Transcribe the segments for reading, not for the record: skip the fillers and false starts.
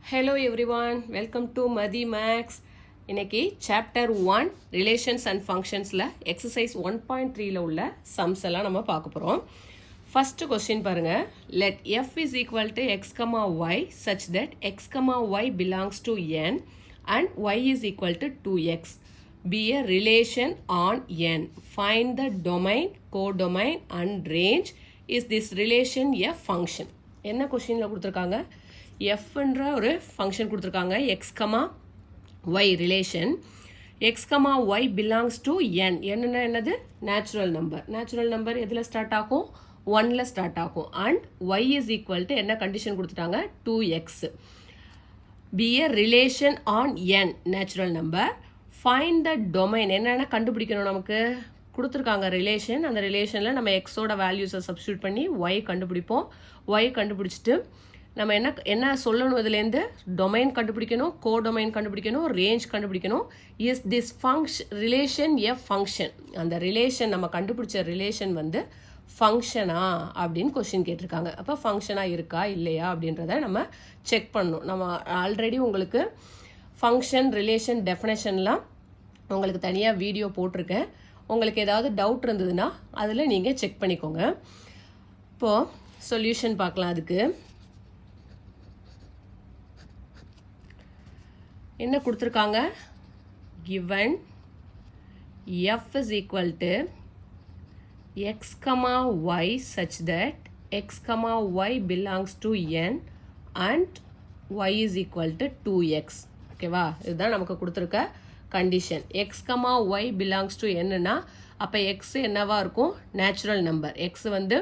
Hello everyone, welcome to Madhi Max. இன்னைக்கு chapter 1 relations and ஃபங்க்ஷன்ஸில் exercise 1.3ல உள்ள சம்ஸ் எல்லாம் நம்ம பார்க்க போகிறோம். ஃபர்ஸ்ட் கொஸ்டின் பாருங்கள். Let f is equal to x comma y such that x comma y belongs to N and y is equal to 2x. Be a relation on n. Find the domain, codomain and range. Is this relation a function? என்ன கொஸ்டினில் கொடுத்துருக்காங்க? எஃப்ன்ற ஒரு function கொடுத்துருக்காங்க. X comma y relation. X comma y belongs to N. என்னன்னா என்னது? Natural number. Natural number எதில் start ஆகும்? 1ல் ஸ்டார்ட் ஆகும். And y is equal to என்ன கண்டிஷன் கொடுத்துட்டாங்க? 2x. Be a relation on N natural number. Find the domain. என்னென்ன கண்டுபிடிக்கணும் நமக்கு? கொடுத்துருக்காங்க ரிலேஷன். அந்த ரிலேஷனில் நம்ம எக்ஸோட வேல்யூஸை சப்ஸ்டியூட் பண்ணி ஒய் கண்டுபிடிப்போம். ஒய் கண்டுபிடிச்சிட்டு நம்ம என்ன சொல்லணும்? இதுலேருந்து டொமைன் கண்டுபிடிக்கணும், கோடொமைன் கண்டுபிடிக்கணும், ரேஞ்ச் கண்டுபிடிக்கணும். Is this relation a function? அந்த ரிலேஷன் நம்ம கண்டுபிடிச்ச ரிலேஷன் வந்து ஃபங்க்ஷனா அப்படின்னு கொஸ்டின் கேட்டிருக்காங்க. அப்போ ஃபங்க்ஷனாக இருக்கா இல்லையா அப்படின்றத நம்ம செக் பண்ணணும். நம்ம ஆல்ரெடி உங்களுக்கு ஃபங்க்ஷன் ரிலேஷன் டெஃபினேஷன்லாம் உங்களுக்கு தனியாக வீடியோ போட்டிருக்கேன். உங்களுக்கு ஏதாவது டவுட் இருந்ததுன்னா அதில் நீங்கள் செக் பண்ணிக்கோங்க. இப்போது சொல்யூஷன் பார்க்கலாம். அதுக்கு என்ன கொடுத்துருக்காங்க? given f is equal to x comma y such that x comma y belongs to n and y is equal to 2x. ஓகேவா? இதுதான் நமக்கு கொடுத்துருக்க condition. x comma y belongs to n-னா அப்போ x என்னவா இருக்கும்? Natural number. x வந்து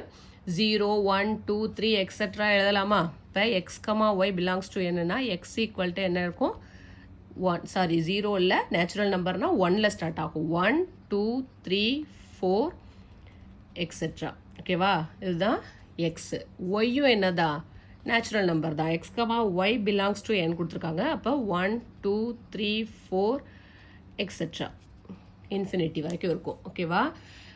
0, 1, 2, 3 etcetera எழுதலாமா? இப்போ x comma y belongs to n-னா x equal to என்ன இருக்கும்? 0 இல்லை, நேச்சுரல் நம்பர்னா 1ல் ஸ்டார்ட் ஆகும். 1, 2, 3, 4 எக்ஸெட்ரா. ஓகேவா? இதுதான் எக்ஸ். ஒய்யும் என்னதா? நேச்சுரல் நம்பர் தான். X comma y belongs to N கொடுத்துருக்காங்க. அப்போ 1, 2, 3, 4 எக்ஸெட்ரா இன்ஃபினிட்டி வரைக்கும் இருக்கும். ஓகேவா?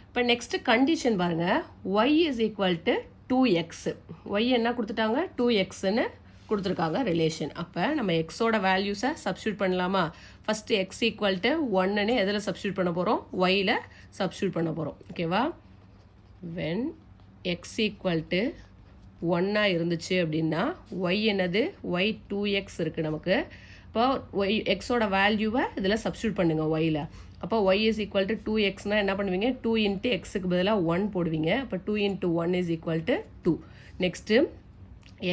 இப்போ நெக்ஸ்ட் கண்டிஷன் பாருங்கள். Y is equal to 2x. Y என்ன கொடுத்துட்டாங்க? 2xன்னு கொடுத்துருக்காங்க ரிலேஷன். அப்போ நம்ம எக்ஸோட வேல்யூஸை சப்ஸ்டியூட் பண்ணலாமா? ஃபஸ்ட்டு எக்ஸ் ஈக்குவல் டு 1ன்னு எதில் சப்ஸ்டியூட் பண்ண போகிறோம்? ஒயில் சப்ஸ்டியூட் பண்ண போகிறோம். ஓகேவா? வென் எக்ஸ் ஈக்குவல் டு 1 இருந்துச்சு அப்படின்னா ஒய் என்னது? ஒய் 2x இருக்குது நமக்கு. இப்போ ஒய் எக்ஸோட வேல்யூவை இதில் சப்ஸ்டியூட் பண்ணுங்கள் ஒயில். அப்போ ஒய் இஸ் ஈக்குவல் டு 2xனால் என்ன பண்ணுவீங்க? 2 இன்ட்டு எக்ஸுக்கு பதிலாக 1 போடுவீங்க. அப்போ 2 into 1 is equal to 2. Next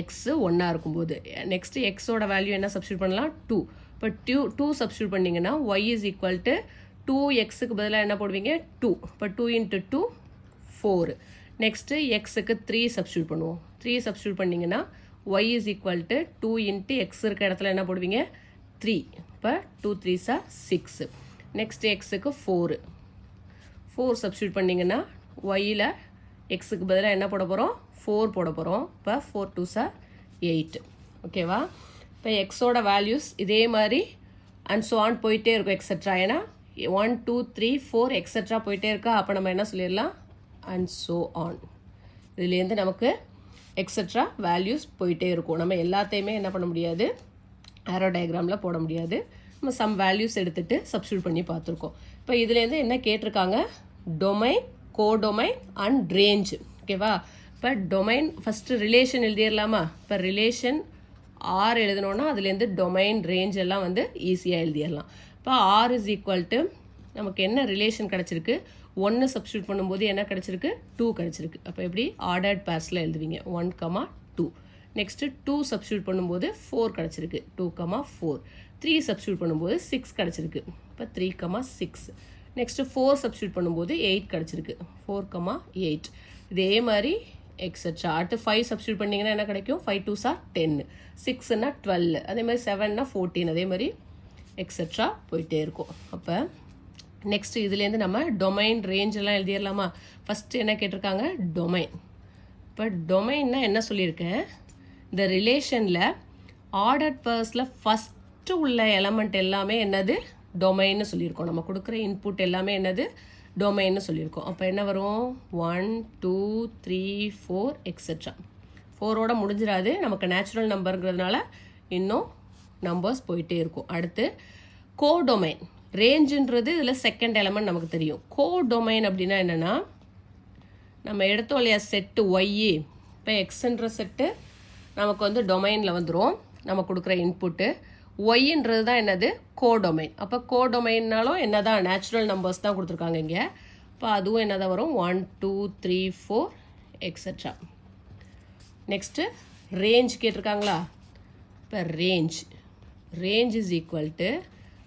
x 1 இருக்கும்போது நெக்ஸ்ட்டு எக்ஸோட வேல்யூ என்ன சப்ஸ்டியூட் பண்ணலாம்? 2. இப்போ 2 சப்ஸ்டியூட் பண்ணிங்கன்னா ஒய் இஸ் ஈக்குவல் டு 2xக்கு பதிலாக என்ன போடுவீங்க? 2. இப்போ 2 இன்ட்டு 2 4. நெக்ஸ்ட்டு எக்ஸுக்கு 3 சப்ஸ்டியூட் பண்ணுவோம். 3 சப்ஸ்டியூட் பண்ணிங்கன்னா y is equal to 2 into x இருக்க இடத்துல என்ன போடுவீங்க? 3. இப்போ 2 3s 6. நெக்ஸ்ட் எக்ஸுக்கு 4 சப்ஸ்டியூட் பண்ணிங்கன்னா ஒய்யில் எக்ஸுக்கு பதிலாக என்ன போட போகிறோம்? 4 போட போகிறோம். இப்போ 4 2s 8. ஓகேவா? இப்போ எக்ஸோட வேல்யூஸ் இதே மாதிரி அண்ட் ஸோ ஆன் போயிட்டே இருக்கும் எக்ஸெட்ரா. ஏன்னா 1 2 3 4 எக்ஸெட்ரா போயிட்டே இருக்கா. அப்போ நம்ம என்ன சொல்லிடலாம்? And so on. இதுலேருந்து நமக்கு எக்ஸெட்ரா வேல்யூஸ் போயிட்டே இருக்கும். நம்ம எல்லாத்தையுமே என்ன பண்ண முடியாது? ஆரோ டயக்ராமில் போட முடியாது. நம்ம சம் வேல்யூஸ் எடுத்துகிட்டு சப்ஸ்டியூட் பண்ணி பார்த்துருக்கோம். இப்போ இதுலேருந்து என்ன கேட்டிருக்காங்க? Domain, codomain and range. ஓகேவா? இப்போ டொமைன் ஃபஸ்ட்டு ரிலேஷன் எழுதிடலாமா? இப்போ ரிலேஷன் ஆர் எழுதணுன்னா அதுலேருந்து டொமைன் ரேஞ்ச் எல்லாம் வந்து ஈஸியாக எழுதிடலாம். இப்போ ஆர் இஸ் ஈக்குவல் டு நமக்கு என்ன ரிலேஷன் கிடச்சிருக்கு? 1 சப்ஸ்டியூட் பண்ணும்போது என்ன கிடச்சிருக்கு? 2 கிடச்சிருக்கு. அப்போ எப்படி? ஆர்டர்ட் பேர்ஸில் எழுதுவீங்க. 1, 2. நெக்ஸ்ட்டு 2 சப்ஸ்டியூட் பண்ணும்போது 4 கிடச்சிருக்கு. 2, 4. 3 சப்ஸ்டியூட் பண்ணும்போது 6 கிடச்சிருக்கு. இப்போ 3, 6. நெக்ஸ்ட்டு 4 சப்ஸ்டியூட் பண்ணும்போது 8 கிடச்சிருக்கு. 4, 8. இதே மாதிரி எக்ஸெட்ரா. அடுத்து 5 சப்ஸ்டியூட் பண்ணிங்கன்னா என்ன கிடைக்கும்? 5 2s 10. 6ன்னா 12. அதே மாதிரி 7ன்னா 14. அதே மாதிரி எக்ஸெட்ரா போயிட்டே இருக்கும். அப்போ நெக்ஸ்ட் இதுலேருந்து நம்ம டொமைன் ரேஞ்ச் எல்லாம் எழுதிடலாமா? ஃபஸ்ட்டு என்ன கேட்டிருக்காங்க? டொமைன். இப்போ டொமைன்னா என்ன சொல்லியிருக்கேன்? இந்த ரிலேஷனில் ஆர்டர்ட் பேர்ஸில் ஃபஸ்ட்டு உள்ள எலமெண்ட் எல்லாமே என்னது? டொமைன்னு சொல்லியிருக்கோம். நம்ம கொடுக்குற இன்புட் எல்லாமே என்னது? டொமைன்னு சொல்லியிருக்கோம். அப்போ என்ன வரும்? 1 2 3 4 எக்ஸெட்ரா. 4ஓட முடிஞ்சிடாது. நமக்கு நேச்சுரல் நம்பருங்கிறதுனால இன்னும் நம்பர்ஸ் போயிட்டே இருக்கும். அடுத்து கோடொமைன். ரேஞ்சுன்றது இதில் செகண்ட் எலமெண்ட் நமக்கு தெரியும். கோடொமைன் அப்படின்னா என்னென்னா, நம்ம எடுத்தோம் இல்லையா செட்டு ஒய்யு, இப்போ எக்ஸ்ன்ற செட்டு நமக்கு வந்து டொமைனில் வந்துடும். நம்ம கொடுக்குற இன்புட்டு ஒய்ன்றது தான் என்னது கோடொமைன். அப்போ கோடொமைன்னாலும் என்ன தான் நேச்சுரல் நம்பர்ஸ் தான் கொடுத்துருக்காங்க இங்கே. இப்போ அதுவும் என்ன தான் வரும் 1 2 3 4 எக்ஸெட்ரா. நெக்ஸ்ட்டு ரேஞ்ச் கேட்டிருக்காங்களா. இப்போ range is equal to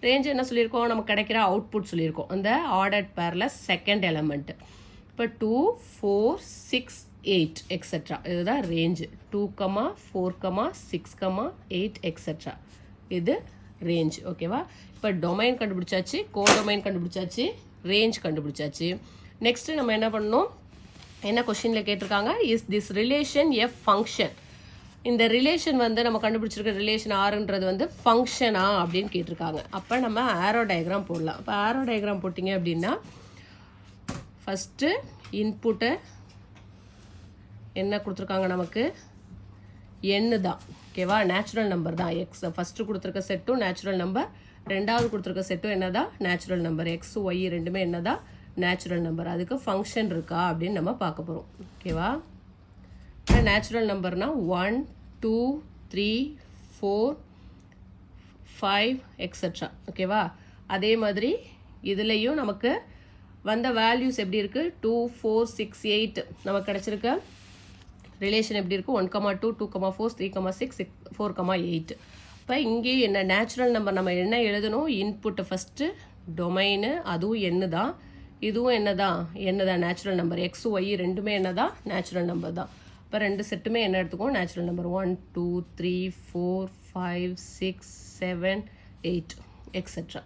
range என்ன சொல்லியிருக்கோம், நமக்கு கிடைக்கிற அவுட்புட் சொல்லியிருக்கோம், அந்த ஆர்டர்ட் பேரில் செகண்ட் எலமெண்ட். இப்போ 2 4 6 8 எக்ஸெட்ரா இதுதான் ரேஞ்சு. 2, 4, 6, 8 எக்ஸெட்ரா இது ரேஞ்ச். ஓகேவா. இப்போ டொமைன் கண்டுபிடிச்சாச்சு, கோடொமைன் கண்டுபிடிச்சாச்சு, ரேஞ்ச் கண்டுபிடிச்சாச்சு. நெக்ஸ்ட்டு நம்ம என்ன பண்ணணும், என்ன கொஸ்டினில் கேட்டிருக்காங்க, is this relation a function. இந்த ரிலேஷன் வந்து நம்ம கண்டுபிடிச்சிருக்க ரிலேஷன் ஆறுன்றது வந்து ஃபங்க்ஷனா அப்படின்னு கேட்டிருக்காங்க. அப்போ நம்ம ஆரோ டயக்ராம் போடலாம். இப்போ ஆரோ டயக்ராம் போட்டிங்க அப்படின்னா ஃபஸ்ட்டு இன்புட்டை என்ன கொடுத்துருக்காங்க, நமக்கு எண்ணு தான். ஓகேவா, நேச்சுரல் நம்பர் தான். எக்ஸ் ஃபஸ்ட்டு கொடுத்துருக்க செட்டும் நேச்சுரல் நம்பர், ரெண்டாவது கொடுத்துருக்க செட்டும் என்ன தான் நேச்சுரல் நம்பர். எக்ஸ் ஒய் ரெண்டுமே என்ன தான் நேச்சுரல் நம்பர். அதுக்கு ஃபங்க்ஷன் இருக்கா அப்படின்னு நம்ம பார்க்க போகிறோம். ஓகேவா. நேச்சுரல் நம்பர்னா 1 2 3 4 5 எக்ஸெட்ரா. ஓகேவா. அதே மாதிரி இதுலேயும் நமக்கு வந்த வேல்யூஸ் எப்படி இருக்குது, 2 4 6 8 நமக்கு கிடச்சிருக்க ரிலேஷன் எப்படி இருக்குது, 1, 2, 2, 4, 3, 6, 4, 8. இப்போ இங்கேயும் என்ன நேச்சுரல் நம்பர் நம்ம என்ன எழுதணும், இன்புட்டு ஃபஸ்ட்டு டொமைனு, அதுவும் எண்ணு தான், இதுவும் என்ன தான் நேச்சுரல் நம்பர். எக்ஸ் ஒய் ரெண்டுமே என்ன தான் நேச்சுரல் நம்பர் தான். இப்போ ரெண்டு செட்டுமே என்ன எடுத்துக்கோம், நேச்சுரல் நம்பர். 1 2 3 4 5 6 7 8 எக்ஸெட்ரா.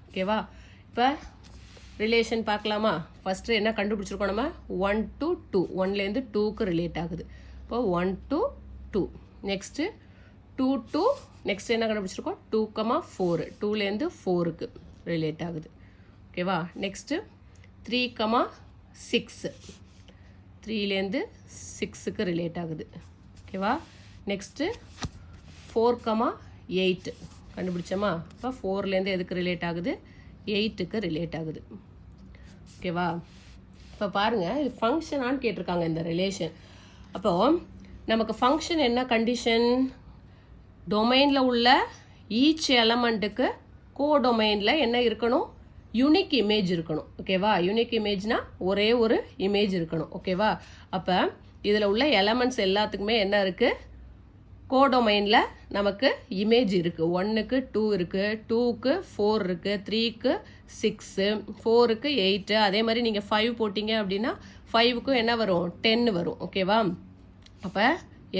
ஓகேவா. இப்போ ரிலேஷன் பார்க்கலாமா. ஃபஸ்ட்டு என்ன கண்டுபிடிச்சிருக்கோம் நம்ம, 1 to 2, 1லேருந்து 2க்கு ரிலேட் ஆகுது. இப்போ 1 to 2. நெக்ஸ்ட்டு 2 to நெக்ஸ்ட் என்ன கண்டுபிடிச்சிருக்கோம், 2, 4, 2லேருந்து 4க்கு ரிலேட் ஆகுது. ஓகேவா. நெக்ஸ்ட்டு 3, 6, 3லேருந்து 6க்கு ரிலேட் ஆகுது. ஓகேவா. நெக்ஸ்ட்டு 4, 8 கண்டுபிடிச்சோமா. இப்போ 4லேருந்து எதுக்கு ரிலேட் ஆகுது, 8க்கு ரிலேட் ஆகுது. ஓகேவா. இப்போ பாருங்கள், இது ஃபங்க்ஷனான்னு கேட்டிருக்காங்க இந்த ரிலேஷன். அப்போது நமக்கு ஃபங்க்ஷன் என்ன கண்டிஷன், டொமைனில் உள்ள ஈச் எலமெண்ட்டுக்கு கோடொமைனில் என்ன இருக்கணும், யூனிக் இமேஜ் இருக்கணும். ஓகேவா. யூனிக் இமேஜ்னா ஒரே ஒரு இமேஜ் இருக்கணும். ஓகேவா. அப்போ இதில் உள்ள எலமெண்ட்ஸ் எல்லாத்துக்குமே என்ன இருக்குது, கோடொமைனில் நமக்கு இமேஜ் இருக்குது. 1க்கு 2 இருக்குது, 2க்கு 4 இருக்குது, 3க்கு 6, 4க்கு 8. அதே மாதிரி நீங்கள் 5 போட்டிங்க அப்படின்னா 5க்கும் என்ன வரும், 10 வரும். ஓகேவா. அப்போ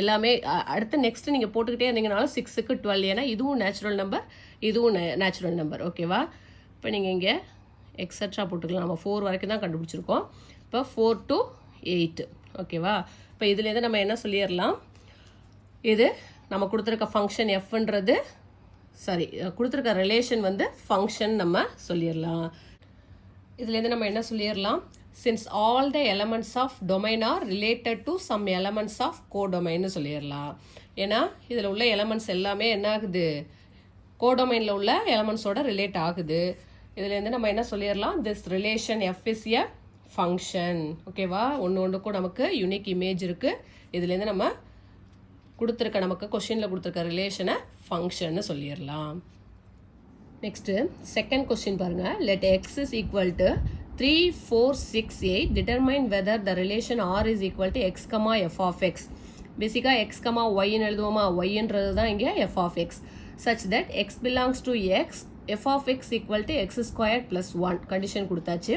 எல்லாமே அடுத்து நெக்ஸ்ட்டு நீங்கள் போட்டுக்கிட்டே இருந்தீங்கனாலும் 6க்கு 12, ஏன்னா இதுவும் நேச்சுரல் நம்பர், இதுவும் நேச்சுரல் நம்பர். ஓகேவா. இப்போ நீங்கள் இங்கே எக்ஸட்ரா போட்டுக்கலாம். நம்ம 4 வரைக்கும் தான் கண்டுபிடிச்சிருக்கோம். இப்போ 4 to 8. ஓகேவா. இப்போ இதுலேருந்து நம்ம என்ன சொல்லிடலாம், இது நம்ம கொடுத்துருக்க ஃபங்க்ஷன் எஃப்ன்றது கொடுத்துருக்க ரிலேஷன் வந்து ஃபங்க்ஷன் நம்ம சொல்லிடலாம். இதுலேருந்து நம்ம என்ன சொல்லிடலாம், since all the elements of domain are related to some elements of கோடொமைன்னு சொல்லிடலாம். ஏன்னா இதில் உள்ள எலமெண்ட்ஸ் எல்லாமே என்ன ஆகுது, கோடொமைனில் உள்ள எலமெண்ட்ஸோட ரிலேட் ஆகுது. இதுலேருந்து நம்ம என்ன சொல்லிடலாம், this relation F is a function. ஓகேவா. ஒன்றுக்கும் நமக்கு யூனிக் இமேஜ் இருக்குது. இதுலேருந்து நம்ம கொடுத்துருக்க நமக்கு கொஸ்டினில் கொடுத்துருக்க ரிலேஷனை ஃபங்க்ஷன்னு சொல்லிடலாம். நெக்ஸ்ட்டு செகண்ட் கொஸ்டின் பாருங்கள். Let x is equal to 3 4 6 8 determine whether the relation R is equal to x comma f of x. பேசிக்காக எக்ஸ் கமா ஒய்ன்னு எழுதுவோமா, ஒய்ன்றது தான் இங்கே f of x. Such that x belongs to x, f of x equal to x square plus 1 condition கொடுத்தாச்சு.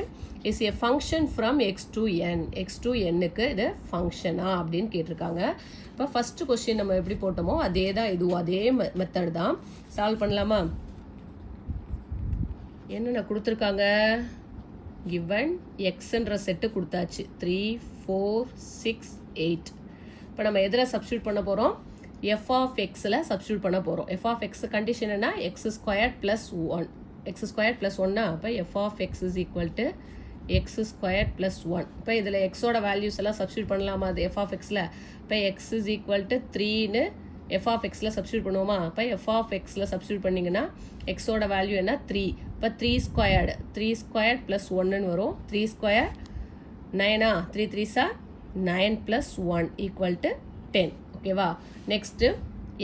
Is a function from x to N, x to என்னுக்கு இது ஃபங்க்ஷனா அப்படின்னு கேட்டிருக்காங்க. இப்போ ஃபஸ்ட்டு கொஸ்டின் நம்ம எப்படி போட்டோமோ அதே தான், இதுவும் அதே மெத்தட் தான். சால்வ் பண்ணலாமா. என்னென்ன கொடுத்துருக்காங்க, கிவன் எக்ஸ்ன்ற செட்டு கொடுத்தாச்சு, 3 4 6 8. இப்போ நம்ம எதில் சப்ஸ்டியூட் பண்ண போகிறோம், எஃப் ஆஃப் எக்ஸில் சப்ஸ்டியூட் பண்ண போகிறோம். எஃப் ஆஃப் எக்ஸ் கண்டிஷன் என்ன, x square plus 1, x square plus 1. அப்போ f of x is equal to x square plus 1. இப்போ இதில் எக்ஸோட வேல்யூஸ் எல்லாம் சப்ஸ்டியூட் பண்ணலாமா, அது எஃப் ஆஃப் எக்ஸில். இப்போ எக்ஸ் இஸ் ஈக்குவல் டு 3ன்னு எஃப் ஆஃப் எக்ஸில் சப்ஸ்டியூட் பண்ணுவோமா? அப்போ எஃப் ஆஃப் எக்ஸில் சப்ஸ்டியூட் பண்ணிங்கன்னா எக்ஸோட வேல்யூ என்ன? 3. இப்போ 3 ஸ்கொயர்டு ப்ளஸ் 1ன்னு வரும். 3 ஸ்கொயர் 9 3 3 9 ப்ளஸ் 1 ஈக்குவல் டு 10. ஓகேவா? நெக்ஸ்ட்டு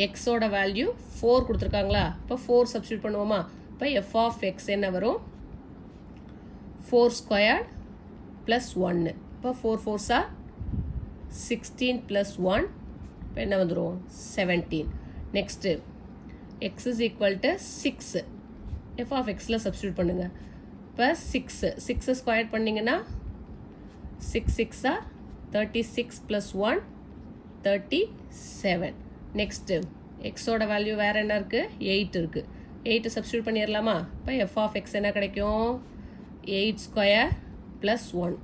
எக்ஸோட வேல்யூ 4 கொடுத்துருக்காங்களா? இப்போ 4 சப்ஸ்டியூட் பண்ணுவோமா? இப்போ எஃப் ஆஃப் எக்ஸ் என்ன வரும்? 4 ஸ்கொயர் ப்ளஸ் 1. இப்போ 4 4 16 ப்ளஸ் 1 இப்போ என்ன வந்துடும்? 17. Next x is equal to 6. F of எக்ஸில் சப்ஸ்டியூட் பண்ணுங்கள். இப்போ 6 ஸ்கொயர் பண்ணிங்கன்னா 6 6 36 ப்ளஸ் 1 37. நெக்ஸ்ட்டு எக்ஸோட வேல்யூ வேறு என்ன இருக்குது? 8 இருக்குது. 8 சப்ஸ்டியூட் பண்ணிடலாமா? இப்போ எஃப் ஆஃப் எக்ஸ் என்ன கிடைக்கும்? 8 ஸ்கொயர் ப்ளஸ் 1.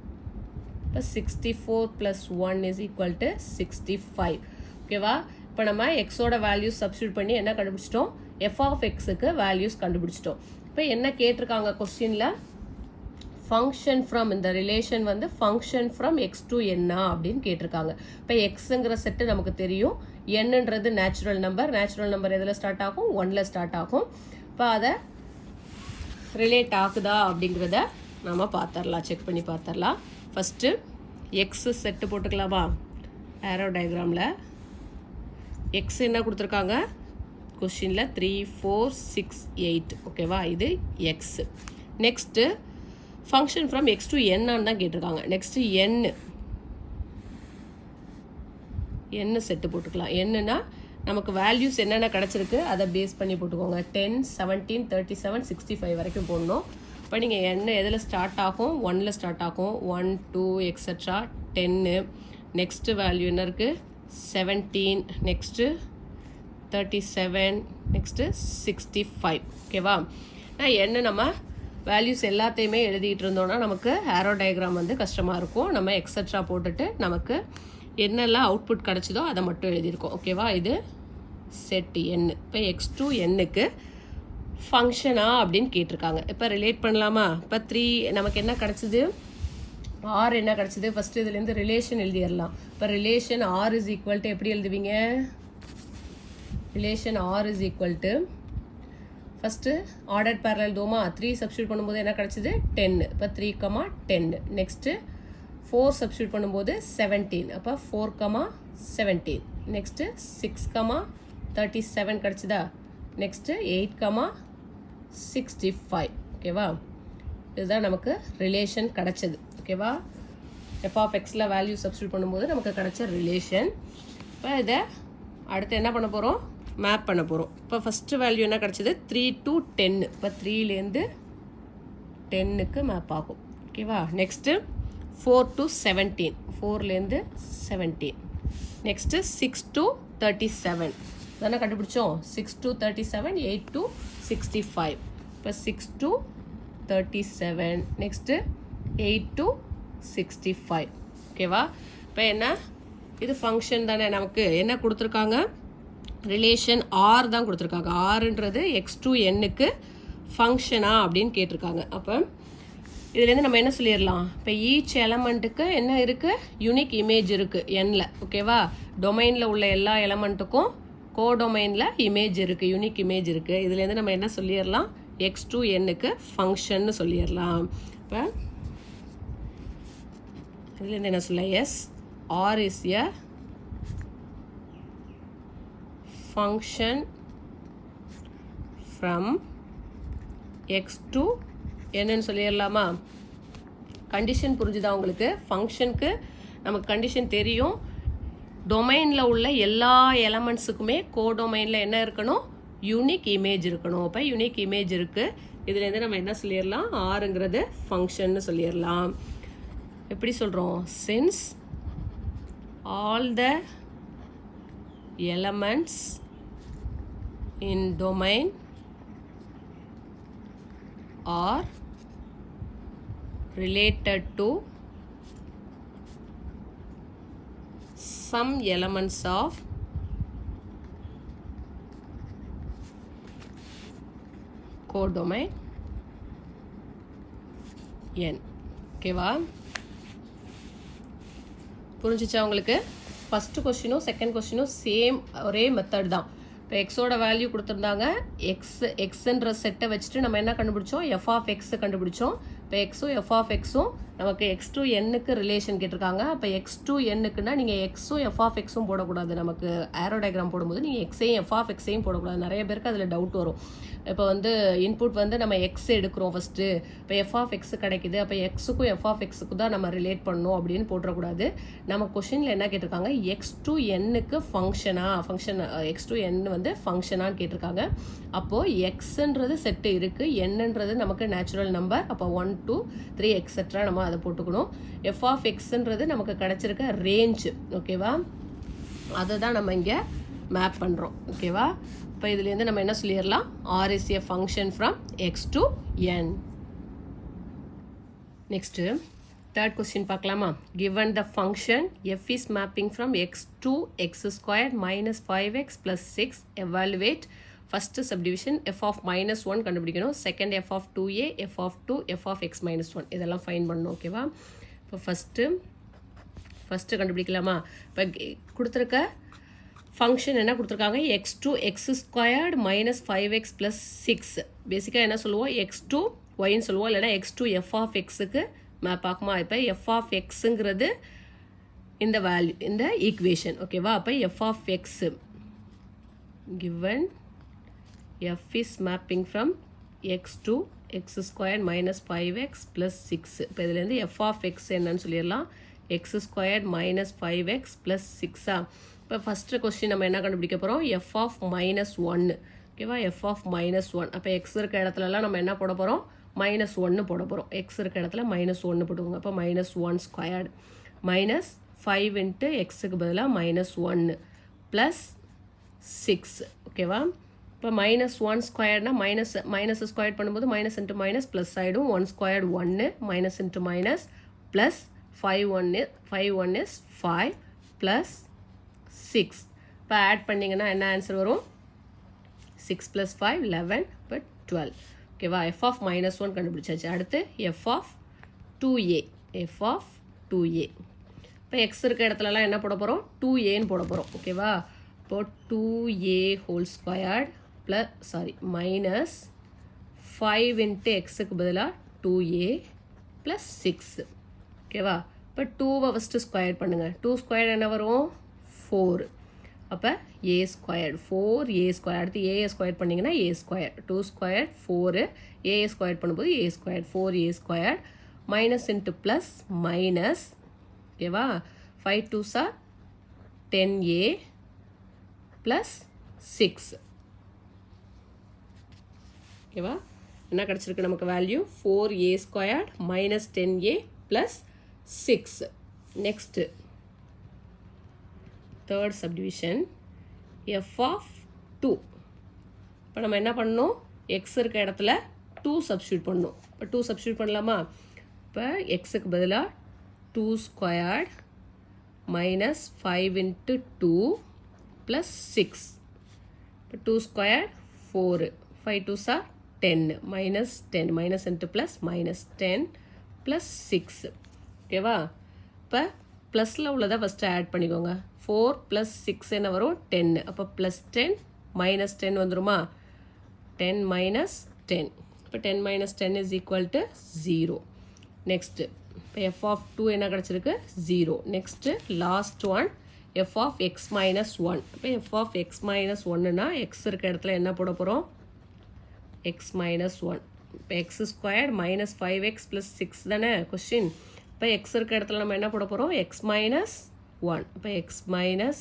இப்போ 64 ப்ளஸ் 1 இஸ் ஈக்குவல் டு 65. ஓகேவா? இப்போ நம்ம எக்ஸோட வேல்யூஸ் சப்ஸ்டியூட் பண்ணி என்ன கண்டுபிடிச்சிட்டோம்? எஃப் ஆஃப் எக்ஸுக்கு வேல்யூஸ் கண்டுபிடிச்சிட்டோம். இப்போ என்ன கேட்டிருக்காங்க கொஸ்டினில்? ஃபங்க்ஷன் ஃப்ரம், இந்த ரிலேஷன் வந்து ஃபங்க்ஷன் ஃப்ரம் எக்ஸ் டு என்ன அப்படின்னு கேட்டிருக்காங்க. இப்போ எக்ஸுங்கிற செட்டு நமக்கு தெரியும். என்னன்றது நேச்சுரல் நம்பர் எதில் ஸ்டார்ட் ஆகும்? 1ல் ஸ்டார்ட் ஆகும். இப்போ அதை ரிலேட் ஆகுதா அப்படிங்கிறத நம்ம பார்த்துடலாம், செக் பண்ணி பார்த்துடலாம். ஃபஸ்ட்டு எக்ஸு செட்டு போட்டுக்கலாமா? ஆரோ டயக்ராமில் எக்ஸ் என்ன கொடுத்துருக்காங்க கொஸ்டினில்? 3 4 6 8. ஓகேவா? இது x. Next function from x to என்னான்னு தான் கேட்டிருக்காங்க. நெக்ஸ்ட்டு என்ன செட்டு போட்டுக்கலாம். என்னன்னா நமக்கு வேல்யூஸ் என்னென்ன கிடச்சிருக்கு அதை பேஸ் பண்ணி போட்டுக்கோங்க. 10 17 37 65 வரைக்கும் போடணும். இப்போ நீங்கள் என்ன எதில் ஸ்டார்ட் ஆகும்? 1ல் ஸ்டார்ட் ஆகும். 1 2 எக்ஸட்ரா 10. நெக்ஸ்ட்டு வேல்யூ என்ன இருக்குது? 17. நெக்ஸ்ட்டு 37. நெக்ஸ்ட்டு 65. ஓகேவா? என்ன நம்ம வேல்யூஸ் எல்லாத்தையுமே எழுதிட்டு இருந்தோம்னா நமக்கு ஆரோ டயக்ராம் வந்து கஷ்டமாக இருக்கும். நம்ம எக்ஸட்ரா போட்டுட்டு நமக்கு என்னெல்லாம் அவுட்புட் கிடச்சிதோ அதை மட்டும் எழுதியிருக்கோம். ஓகேவா? இது செட் என். இப்போ எக்ஸ் டு என்னுக்கு ஃபங்க்ஷனா அப்படின்னு கேட்டிருக்காங்க. இப்போ ரிலேட் பண்ணலாமா? இப்போ 3 நமக்கு என்ன கிடச்சிது? ஆர் என்ன கிடச்சிது? ஃபஸ்ட்டு இதுலேருந்து ரிலேஷன் எழுதிடலாம். இப்போ relation R is equal to எப்படி எழுதுவீங்க? Relation R is equal to first order parallel தோமா 3 சப்ஸ்டியூட் பண்ணும்போது என்ன கிடச்சிது? 10. இப்போ 3, 10. நெக்ஸ்ட்டு 4 சப்ஸ்டியூட் பண்ணும்போது 17. அப்போ 4, 17. நெக்ஸ்ட்டு 6, 37 கிடச்சிதா? நெக்ஸ்ட்டு 8, 65. ஓகேவா? இதுதான் நமக்கு ரிலேஷன் கிடச்சது. ஓகேவா? எஃப் ஆஃப் எக்ஸில் வேல்யூ சப்ஸ்டியூட் பண்ணும்போது நமக்கு கிடச்ச ரிலேஷன். இப்போ இதை அடுத்து என்ன பண்ண போகிறோம்? மேப் பண்ண போகிறோம். இப்போ ஃபஸ்ட்டு வேல்யூ என்ன கிடச்சிது? 3 to 10. இப்போ 3லேருந்து 10க்கு மேப் ஆகும். ஓகேவா? Next 4 to 17. 4லேருந்து 17. நெக்ஸ்ட்டு 6 to 37 தானே கண்டுபிடிச்சோம்? 6 to 37, 8 to 65. இப்போ 6 to 37. Next 8 to 65. ஓகேவா? இப்போ என்ன? இது ஃபங்க்ஷன் தானே. நமக்கு என்ன கொடுத்துருக்காங்க? ரிலேஷன் ஆர் தான் கொடுத்துருக்காங்க. ஆர்ன்றது எக்ஸ் டு என்னுக்கு ஃபங்க்ஷனா அப்படின்னு கேட்டிருக்காங்க. அப்போ இதுலேருந்து நம்ம என்ன சொல்லிடலாம்? இப்போ ஈச் எலமெண்ட்டுக்கு என்ன இருக்குது? யூனிக் இமேஜ் இருக்குது எண்ணில். ஓகேவா? டொமைனில் உள்ள எல்லா எலமெண்ட்டுக்கும் கோடொமைனில் இமேஜ் இருக்குது, யூனிக் இமேஜ் இருக்குது. இதுலேருந்து நம்ம என்ன சொல்லிடலாம்? எக்ஸ் டு என்னுக்கு ஃபங்க்ஷன்னு சொல்லிடலாம். இப்போ இதுலேருந்து என்ன சொல்ல? S R is a function from x to என்னன்னு சொல்லிடலாமா? கண்டிஷன் புரிஞ்சுதா உங்களுக்கு? ஃபங்க்ஷனுக்கு நமக்கு கண்டிஷன் தெரியும். டொமைனில் உள்ள எல்லா எலமெண்ட்ஸுக்குமே கோடொமைனில் என்ன இருக்கணும்? யூனிக் இமேஜ் இருக்கணும். அப்போ யூனிக் இமேஜ் இருக்குது. இதுலேருந்து நம்ம என்ன சொல்லிடலாம்? ஆறுங்கிறது ஃபங்க்ஷன்னு சொல்லிடலாம். எப்படி சொல்கிறோம்? Since all the elements in domain are related to some elements of codomain n. ஓகேவா? புரிஞ்சிச்சா உங்களுக்கு? ஃபஸ்ட்டு கொஸ்டினும் செகண்ட் கொஸ்டினும் சேம் ஒரே மெத்தட் தான். இப்போ எக்ஸோட வேல்யூ கொடுத்துருந்தாங்க, எக்ஸ்ன்ற செட்டை வச்சுட்டு நம்ம என்ன கண்டுபிடிச்சோம், எஃப் ஆஃப் எக்ஸ் கண்டுபிடிச்சோம். இப்போ எக்ஸும் எஃப் ஆஃப் எக்ஸும் நமக்கு எக்ஸ் டு எண்ணுக்கு ரிலேஷன் கேட்டிருக்காங்க. அப்போ எக்ஸ் டு எண்ணுக்குன்னா நீங்கள் எக்ஸும் எஃப் ஆஃப் எக்ஸும் போடக்கூடாது. நமக்கு ஏரோ டயக்ராம் போடும்போது நீங்கள் எக்ஸையும் எஃப் ஆஃப் எக்ஸையும் போடக்கூடாது. நிறைய பேருக்கு அதில் டவுட் வரும். இப்போ வந்து இன்புட் வந்து நம்ம எக்ஸ் எடுக்கிறோம் ஃபஸ்ட்டு, இப்போ எஃப் ஆஃப் எக்ஸ் கிடைக்குது, அப்போ எக்ஸுக்கும் எஃப் ஆஃப் எக்ஸுக்கு தான் நம்ம ரிலேட் பண்ணணும் அப்படின்னு போட்டுறக்கூடாது. நம்ம கொஷினில் என்ன கேட்டிருக்காங்க, எக்ஸ் டு எண்ணுக்கு ஃபங்க்ஷன் எக்ஸ் டு என் வந்து ஃபங்க்ஷனான்னு கேட்டிருக்காங்க. அப்போது எக்ஸுன்றது செட்டு இருக்குது, என்னன்றது நமக்கு நேச்சுரல் நம்பர். அப்போ 1 2 3 எக்ஸெட்ரா நம்ம அதை போட்டுக்கணும். எஃப் ஆஃப் எக்ஸுன்றது நமக்கு கிடச்சிருக்க ரேஞ்ச். ஓகேவா, அதை தான் நம்ம இங்கே மேப் பண்ணுறோம். ஓகேவா, இப்போ இதுலேருந்து நம்ம என்ன சொல்லிடலாம், R is a function from x to N. Next third question பார்க்கலாமா. given the function f is mapping from x to x squared minus 5x plus 6, evaluate first subdivision f of minus 1 கண்டுபிடிக்கணும், second f of 2a, f of 2, f of x minus 1 இதெல்லாம் fine பண்ணணும். ஓகேவா, இப்போ first கண்டுபிடிக்கலாமா. இப்போ கொடுத்துருக்க function என்ன கொடுத்துருக்காங்க, x to x squared minus 5x plus 6. பேசிக்காக என்ன சொல்லுவோம், எக்ஸ் டூ ஒய்ன்னு சொல்லுவோம், இல்லைனா எக்ஸ் டூ எஃப் ஆஃப் எக்ஸுக்கு மேப் ஆகுமா. இப்போ எஃப் ஆஃப் எக்ஸுங்கிறது இந்த வேல்யூ, இந்த ஈக்குவேஷன். ஓகேவா, அப்போ f of x given f is mapping from x to x squared minus 5x plus 6. இப்போ இதுலேருந்து f of x என்னன்னு சொல்லிடலாம், x squared minus 5x plus 6. இப்போ ஃபஸ்ட்டு கொஸ்டின் நம்ம என்ன கண்டுபிடிக்க போகிறோம், f of minus 1. ஓகேவா, f of minus 1. அப்போ x இருக்க இடத்துலலாம் நம்ம என்ன போட போகிறோம், minus 1 போட போகிறோம். x இருக்க இடத்துல minus 1 போட்டுக்கோங்க. அப்போ minus 1 squared minus 5 into xக்கு பதிலாக minus 1 plus 6. ஓகேவா, இப்போ -1 ஸ்கொயர்னா மைனஸ் ஸ்கொயர் பண்ணும்போது மைனஸ் இன்ட்டு மைனஸ் ப்ளஸ் ஆகிடும். 1 squared 1, minus into minus plus 5 1 is 5 plus 6. இப்போ ஆட் பண்ணிங்கன்னா என்ன ஆன்சர் வரும், 6 + 5 11, இப்போ 12. ஓகேவா, எஃப் ஆஃப் -1 கண்டுபிடிச்சாச்சு. அடுத்து f of 2a, F of 2a. இப்போ எக்ஸ் இருக்க இடத்துலலாம் என்ன போட போகிறோம், 2aன்னு போட போகிறோம். ஓகேவா, இப்போ 2a whole squared minus 5 into எக்ஸுக்கு பதிலாக 2a ப்ளஸ் 6. ஓகேவா, இப்போ 2வை ஃபஸ்ட்டு ஸ்கொயர் பண்ணுங்கள். 2 ஸ்கொயர் என்ன வரும், 4. அப்போ a ஸ்கொயர்டு 4a ஸ்கொயர். அடுத்து a ஸ்கொயர் பண்ணிங்கன்னா a square. 2 square 4, a square பண்ணும்போது a square 4a square minus into plus minus. ஓகேவா, 5 2s are 10a ப்ளஸ் 6. ஓகேவா, என்ன கிடச்சிருக்கு நமக்கு value, 4a squared minus 10a plus 6. Next third subdivision f of 2. இப்போ நம்ம என்ன பண்ணணும், எக்ஸ் இருக்க இடத்துல 2 சப்ஸ்டியூட் பண்ணணும். இப்போ 2 சப்ஸ்டியூட் பண்ணலாமா. இப்போ எக்ஸுக்கு பதிலாக 2 ஸ்கொயர்ட் மைனஸ் 5 இன்ட்டு 2 ப்ளஸ் 6. இப்போ 2 square 4, 5 2s are 10, minus 10 minus into plus minus 10 plus 6. ஓகேவா, இப்போ ப்ளஸில் உள்ளதை ஃபஸ்ட்டு ஆட் பண்ணிக்கோங்க. 4 ப்ளஸ் 6 என்ன வரும், 10. அப்போ ப்ளஸ் 10 மைனஸ் 10 வந்துருமா, 10 மைனஸ் 10. இப்போ 10 minus 10 is equal to 0. Next இப்போ எஃப் ஆஃப் 2 என்ன கிடச்சிருக்கு, 0. Next last one f of x minus 1. இப்போ எஃப் ஆஃப் எக்ஸ் மைனஸ் 1னா எக்ஸ் இருக்க இடத்துல என்ன போட போகிறோம், எக்ஸ் மைனஸ் 1. இப்போ X square minus 5x plus 6 தானே கொஸ்டின். இப்போ எக்ஸ் இருக்க இடத்துல நம்ம என்ன போட போகிறோம், எக்ஸ் மைனஸ் 1. இப்போ X minus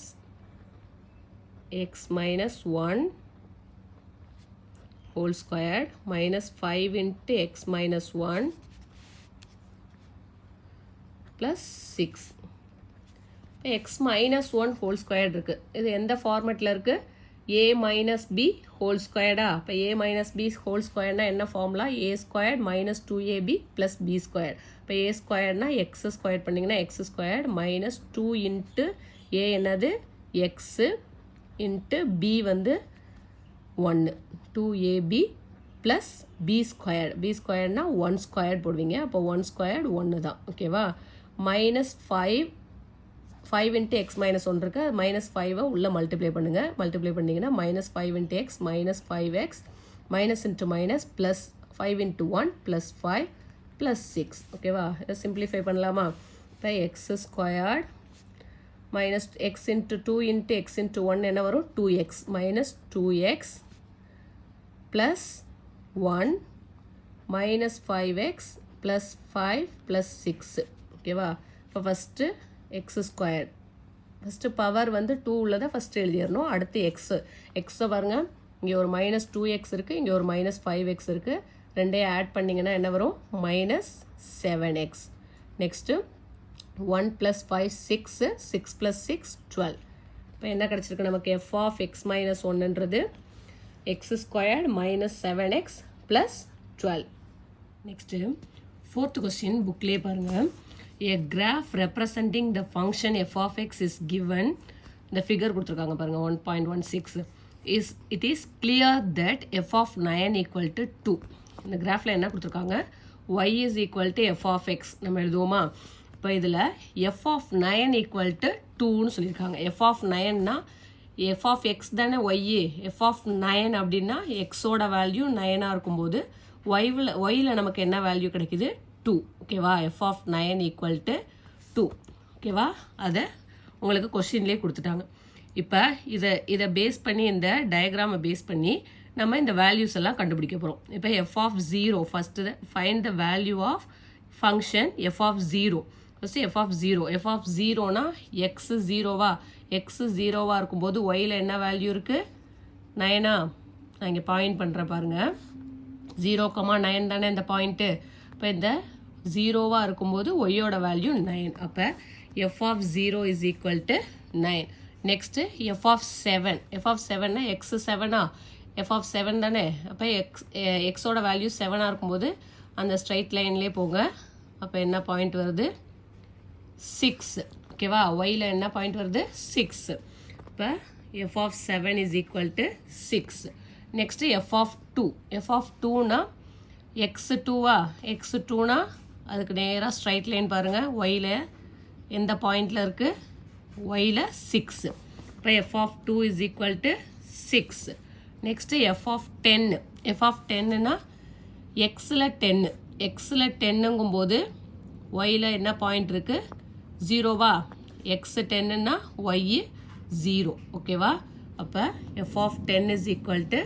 1 whole square minus 5 into X minus 1 plus 6. இப்போ எக்ஸ் மைனஸ் 1 ஹோல் ஸ்கொயர் இருக்குது. இது எந்த ஃபார்மெட்டில் இருக்குது, a மைனஸ் பி ஹோல் ஸ்கொயர்டா. இப்போ a மைனஸ் பி ஹோல் ஸ்கொயர்னா என்ன formula, a squared minus 2ab plus b square. இப்போ a ஸ்கொயர்னா எக்ஸ் ஸ்கொயர் பண்ணிங்கன்னா x squared minus 2 into a என்னது எக்ஸு இன்ட்டு பி வந்து 1, 2ab ப்ளஸ் பி ஸ்கொயர்னா 1 ஸ்கொயர்ட் போடுவீங்க. அப்போ 1 ஸ்கொயர்ட் 1 தான். ஓகேவா, மைனஸ் 5 5 into x minus 1 இருக்கு மைனஸ் 5 உள்ள மல்டிப்ளை பண்ணுங்க மல்டிப்ளை பண்ணீங்கன்னா minus 5 into x minus 5x minus into minus plus 5 into 1 plus 5 plus 6 ஓகேவா இதை சிம்பிளிஃபை பண்ணலாமா இப்போ X squared minus X into 2 into X into 1 என்ன வரும் 2x minus 2x plus 1 minus 5x plus 5 plus 6 ஓகேவா இப்போ first X squared first power வந்து 2 உள்ளதை ஃபஸ்ட்டு எழுதிடணும் அடுத்து எக்ஸை பாருங்கள் இங்கே ஒரு மைனஸ் 2x இருக்குது இங்கே ஒரு மைனஸ் 5x இருக்குது ரெண்டையும் ஆட் பண்ணிங்கன்னா என்ன வரும் minus 7x next 1 plus 5 6 6 plus 6 12 இப்போ என்ன கிடச்சிருக்கு நமக்கு எஃப் ஆஃப் எக்ஸ் மைனஸ் ஒன்றுன்றது x squared minus 7x plus 12 next fourth question புக்லேயே பாருங்கள் a graph representing the function f of x is given the figure கொடுத்துருக்காங்க பாருங்க 1.16 it is clear that f of 9 equal to 2 இந்த கிராஃபில் என்ன கொடுத்துருக்காங்க y is equal to f of x நம்ம எழுதுவோமா இப்போ இதில் f of 9 equal to 2ன்னு சொல்லியிருக்காங்க f of 9னா f of x தானே y f of 9 அப்படின்னா எக்ஸோட வேல்யூ 9ஆக இருக்கும்போது ஒயில் நமக்கு என்ன வேல்யூ கிடைக்குது 2 ஓகேவா எஃப் ஆஃப் 9 ஈக்குவல் டு 2 ஓகேவா அதை உங்களுக்கு கொஸ்டின்லேயே கொடுத்துட்டாங்க இப்போ இதை பேஸ் பண்ணி இந்த டயக்ராமை பேஸ் பண்ணி நம்ம இந்த வேல்யூஸ் எல்லாம் கண்டுபிடிக்க போகிறோம் இப்போ f of 0 first find the value of function f of 0 first f of 0 f of 0னா எக்ஸ் 0வா எக்ஸ் 0வாக இருக்கும்போது ஒயில் என்ன வேல்யூ இருக்குது 9ஆ நான் இங்கே பாயிண்ட் பண்ணுறேன் பாருங்கள் 0,9 தானே இந்த பாயிண்ட்டு இப்போ இந்த 0வாக இருக்கும்போது ஒய்யோட வேல்யூ 9 அப்போ f of 0 is equal to 9 next f of 7 f of 7னா எக்ஸ் 7ஆ எஃப் ஆஃப் 7 தானே அப்போ எக்ஸோட வேல்யூ 7ஆக இருக்கும்போது அந்த ஸ்ட்ரைட் லைன்லேயே போங்க அப்போ என்ன பாயிண்ட் வருது 6 ஓகேவா ஒயில் என்ன பாயிண்ட் வருது 6 இப்போ f of 7 is equal to 6 next f of 2 f of 2னா எக்ஸ் 2வா எக்ஸ் 2னா அதுக்கு நேராக ஸ்ட்ரைட் லைன் பாருங்கள் ஒயில் எந்த பாயிண்டில் இருக்குது ஒயில் 6 இப்போ f of 2 is equal to 6 next f of 10 f of 10னா எக்ஸில் 10 எக்ஸில் 10ங்கும்போது ஒயில் என்ன பாயிண்ட் இருக்குது 0வா எக்ஸ் 10னா ஒய் 0 ஓகேவா அப்போ f of 10 is equal to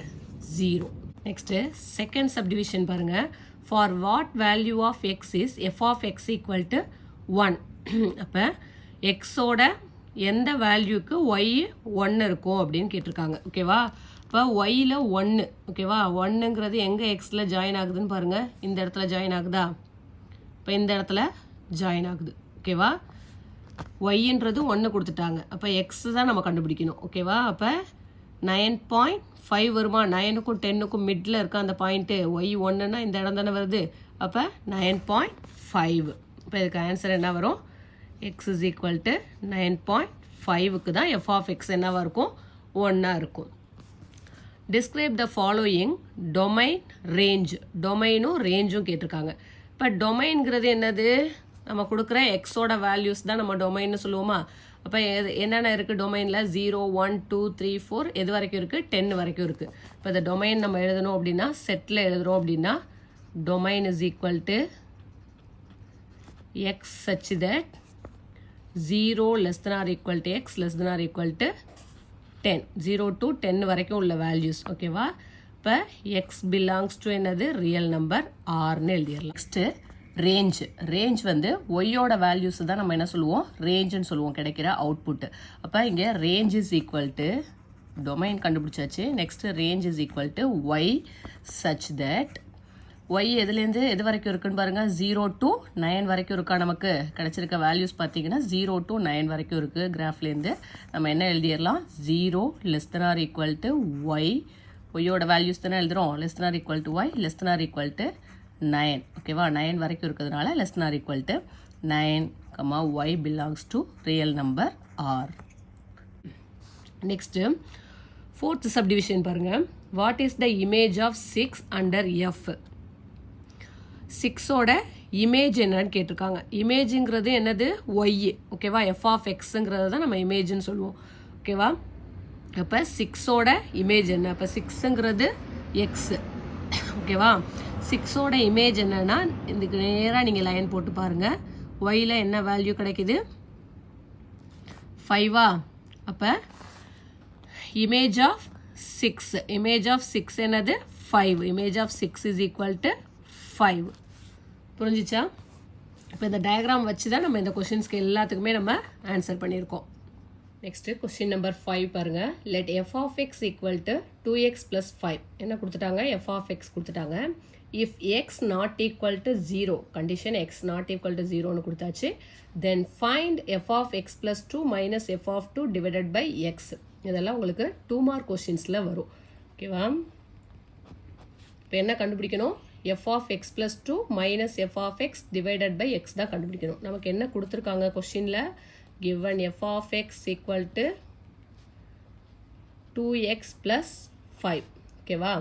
0 next second subdivision பாருங்கள் for what value of x is f of x equal to 1 அப்போ எக்ஸோட எந்த வேல்யூக்கு ஒய் 1 இருக்கும் அப்படின்னு கேட்டிருக்காங்க ஓகேவா இப்போ ஒய்யில் 1 ஓகேவா 1ங்கிறது எங்கே எக்ஸில் ஜாயின் ஆகுதுன்னு பாருங்கள் இந்த இடத்துல ஜாயின் ஆகுதா இப்போ இந்த இடத்துல ஜாயின் ஆகுது ஓகேவா ஒய்ன்றது 1 கொடுத்துட்டாங்க அப்போ எக்ஸ் தான் நம்ம கண்டுபிடிக்கணும் ஓகேவா அப்போ 9.5 வருமா 9க்கும் 10க்கும் மிடில் இருக்க அந்த பாயிண்ட்டு ஒய் 1ன்னா இந்த இடம் தானே வருது அப்போ 9.5 இப்போ இதுக்கு ஆன்சர் என்ன வரும் எக்ஸ் இஸ் ஈக்குவல் டு 9.5க்கு தான் எஃப் ஆஃப் எக்ஸ் என்னவாக இருக்கும் 1ஆக இருக்கும் describe the following domain range டொமைனும் ரேஞ்சும் கேட்டிருக்காங்க இப்போ டொமைன்கிறது என்னது நம்ம கொடுக்குற எக்ஸோட வேல்யூஸ் தான் நம்ம டொமைன்னு சொல்லுவோமா அப்போ என்னென்ன இருக்குது டொமைனில் 0 1 2 3 4 எது வரைக்கும் இருக்குது 10 வரைக்கும் இருக்குது இப்போ இந்த டொமைன் நம்ம எழுதணும் அப்படின்னா செட்டில் எழுதுகிறோம் அப்படின்னா domain is equal to x such that 0 less than or equal to x less than or equal to 10 0 to 10 வரைக்கும் உள்ள வேல்யூஸ் ஓகேவா இப்போ எக்ஸ் பிலாங்ஸ் டு என்னது ரியல் நம்பர் ஆர்னு எழுதிடலாம் நெக்ஸ்ட்டு ரேஞ்ச் வந்து ஒய்யோட வேல்யூஸ் தான் நம்ம என்ன சொல்லுவோம் ரேஞ்சுன்னு சொல்லுவோம் கிடைக்கிற அவுட்புட்டு அப்போ இங்கே range is equal to domain கண்டுபிடிச்சாச்சு next range is equal to y such that y எதுலேருந்து எது வரைக்கும் இருக்குன்னு பாருங்கள் 0 to 9 வரைக்கும் இருக்கா நமக்கு கிடச்சிருக்க வேல்யூஸ் பார்த்தீங்கன்னா 0 to 9 வரைக்கும் இருக்குது கிராஃப்லேருந்து நம்ம என்ன எழுதிடலாம் 0 less than or equal to y ஒய்யோட வேல்யூஸ் தானே எழுதுகிறோம் less than or equal to y less than or equal to 9 ஓகேவா 9 வரைக்கும் இருக்கிறதுனால less than or equal to 9 y belongs to real number R next fourth subdivision பாருங்கள் what is the image of 6 under f 6ஓட image என்னன்னு கேட்டிருக்காங்க. இமேஜுங்கிறது என்னது? Y. ஓகேவா? F of எக்ஸுங்கிறது தான் நம்ம இமேஜ்னு சொல்லுவோம். ஓகேவா? அப்போ 6ஓட இமேஜ் என்ன? அப்போ 6ங்கிறது எக்ஸு. ஓகேவா? 6ஓட இமேஜ் என்னன்னா இதுக்கு நேராக நீங்கள் லைன் போட்டு பாருங்கள். ஒயில் என்ன வேல்யூ கிடைக்குது? 5ஆ? அப்போ இமேஜ் ஆஃப் 6. இமேஜ் ஆஃப் 6 என்னது? 5. Image of 6 is equal to 5. புரிஞ்சிச்சா? இப்போ இந்த டயக்ராம் வச்சு தான் நம்ம இந்த கொஷின்ஸ்க்கு எல்லாத்துக்குமே நம்ம ஆன்சர் பண்ணியிருக்கோம். நெக்ஸ்ட்டு கொஸ்டின் நம்பர் 5 பாருங்க. Let f of x equal to 2x + 5. என்ன கொடுத்துட்டாங்க? எஃப் ஆஃப் எக்ஸ் கொடுத்துட்டாங்க. If x not equal to 0, condition x not equal to 0ன்னு கொடுத்தாச்சு. Then find f of x + 2 minus f of 2 divided by x. இதெல்லாம் உங்களுக்கு 2 mark கொஸ்டின்ஸில் வரும். ஓகேவா? இப்போ என்ன கண்டுபிடிக்கணும்? F of x + 2 minus f of x divided by x தான் கண்டுபிடிக்கணும். நமக்கு என்ன கொடுத்துருக்காங்க கொஸ்டினில்? given f of x equal to 2x plus 5. ஓகேவா?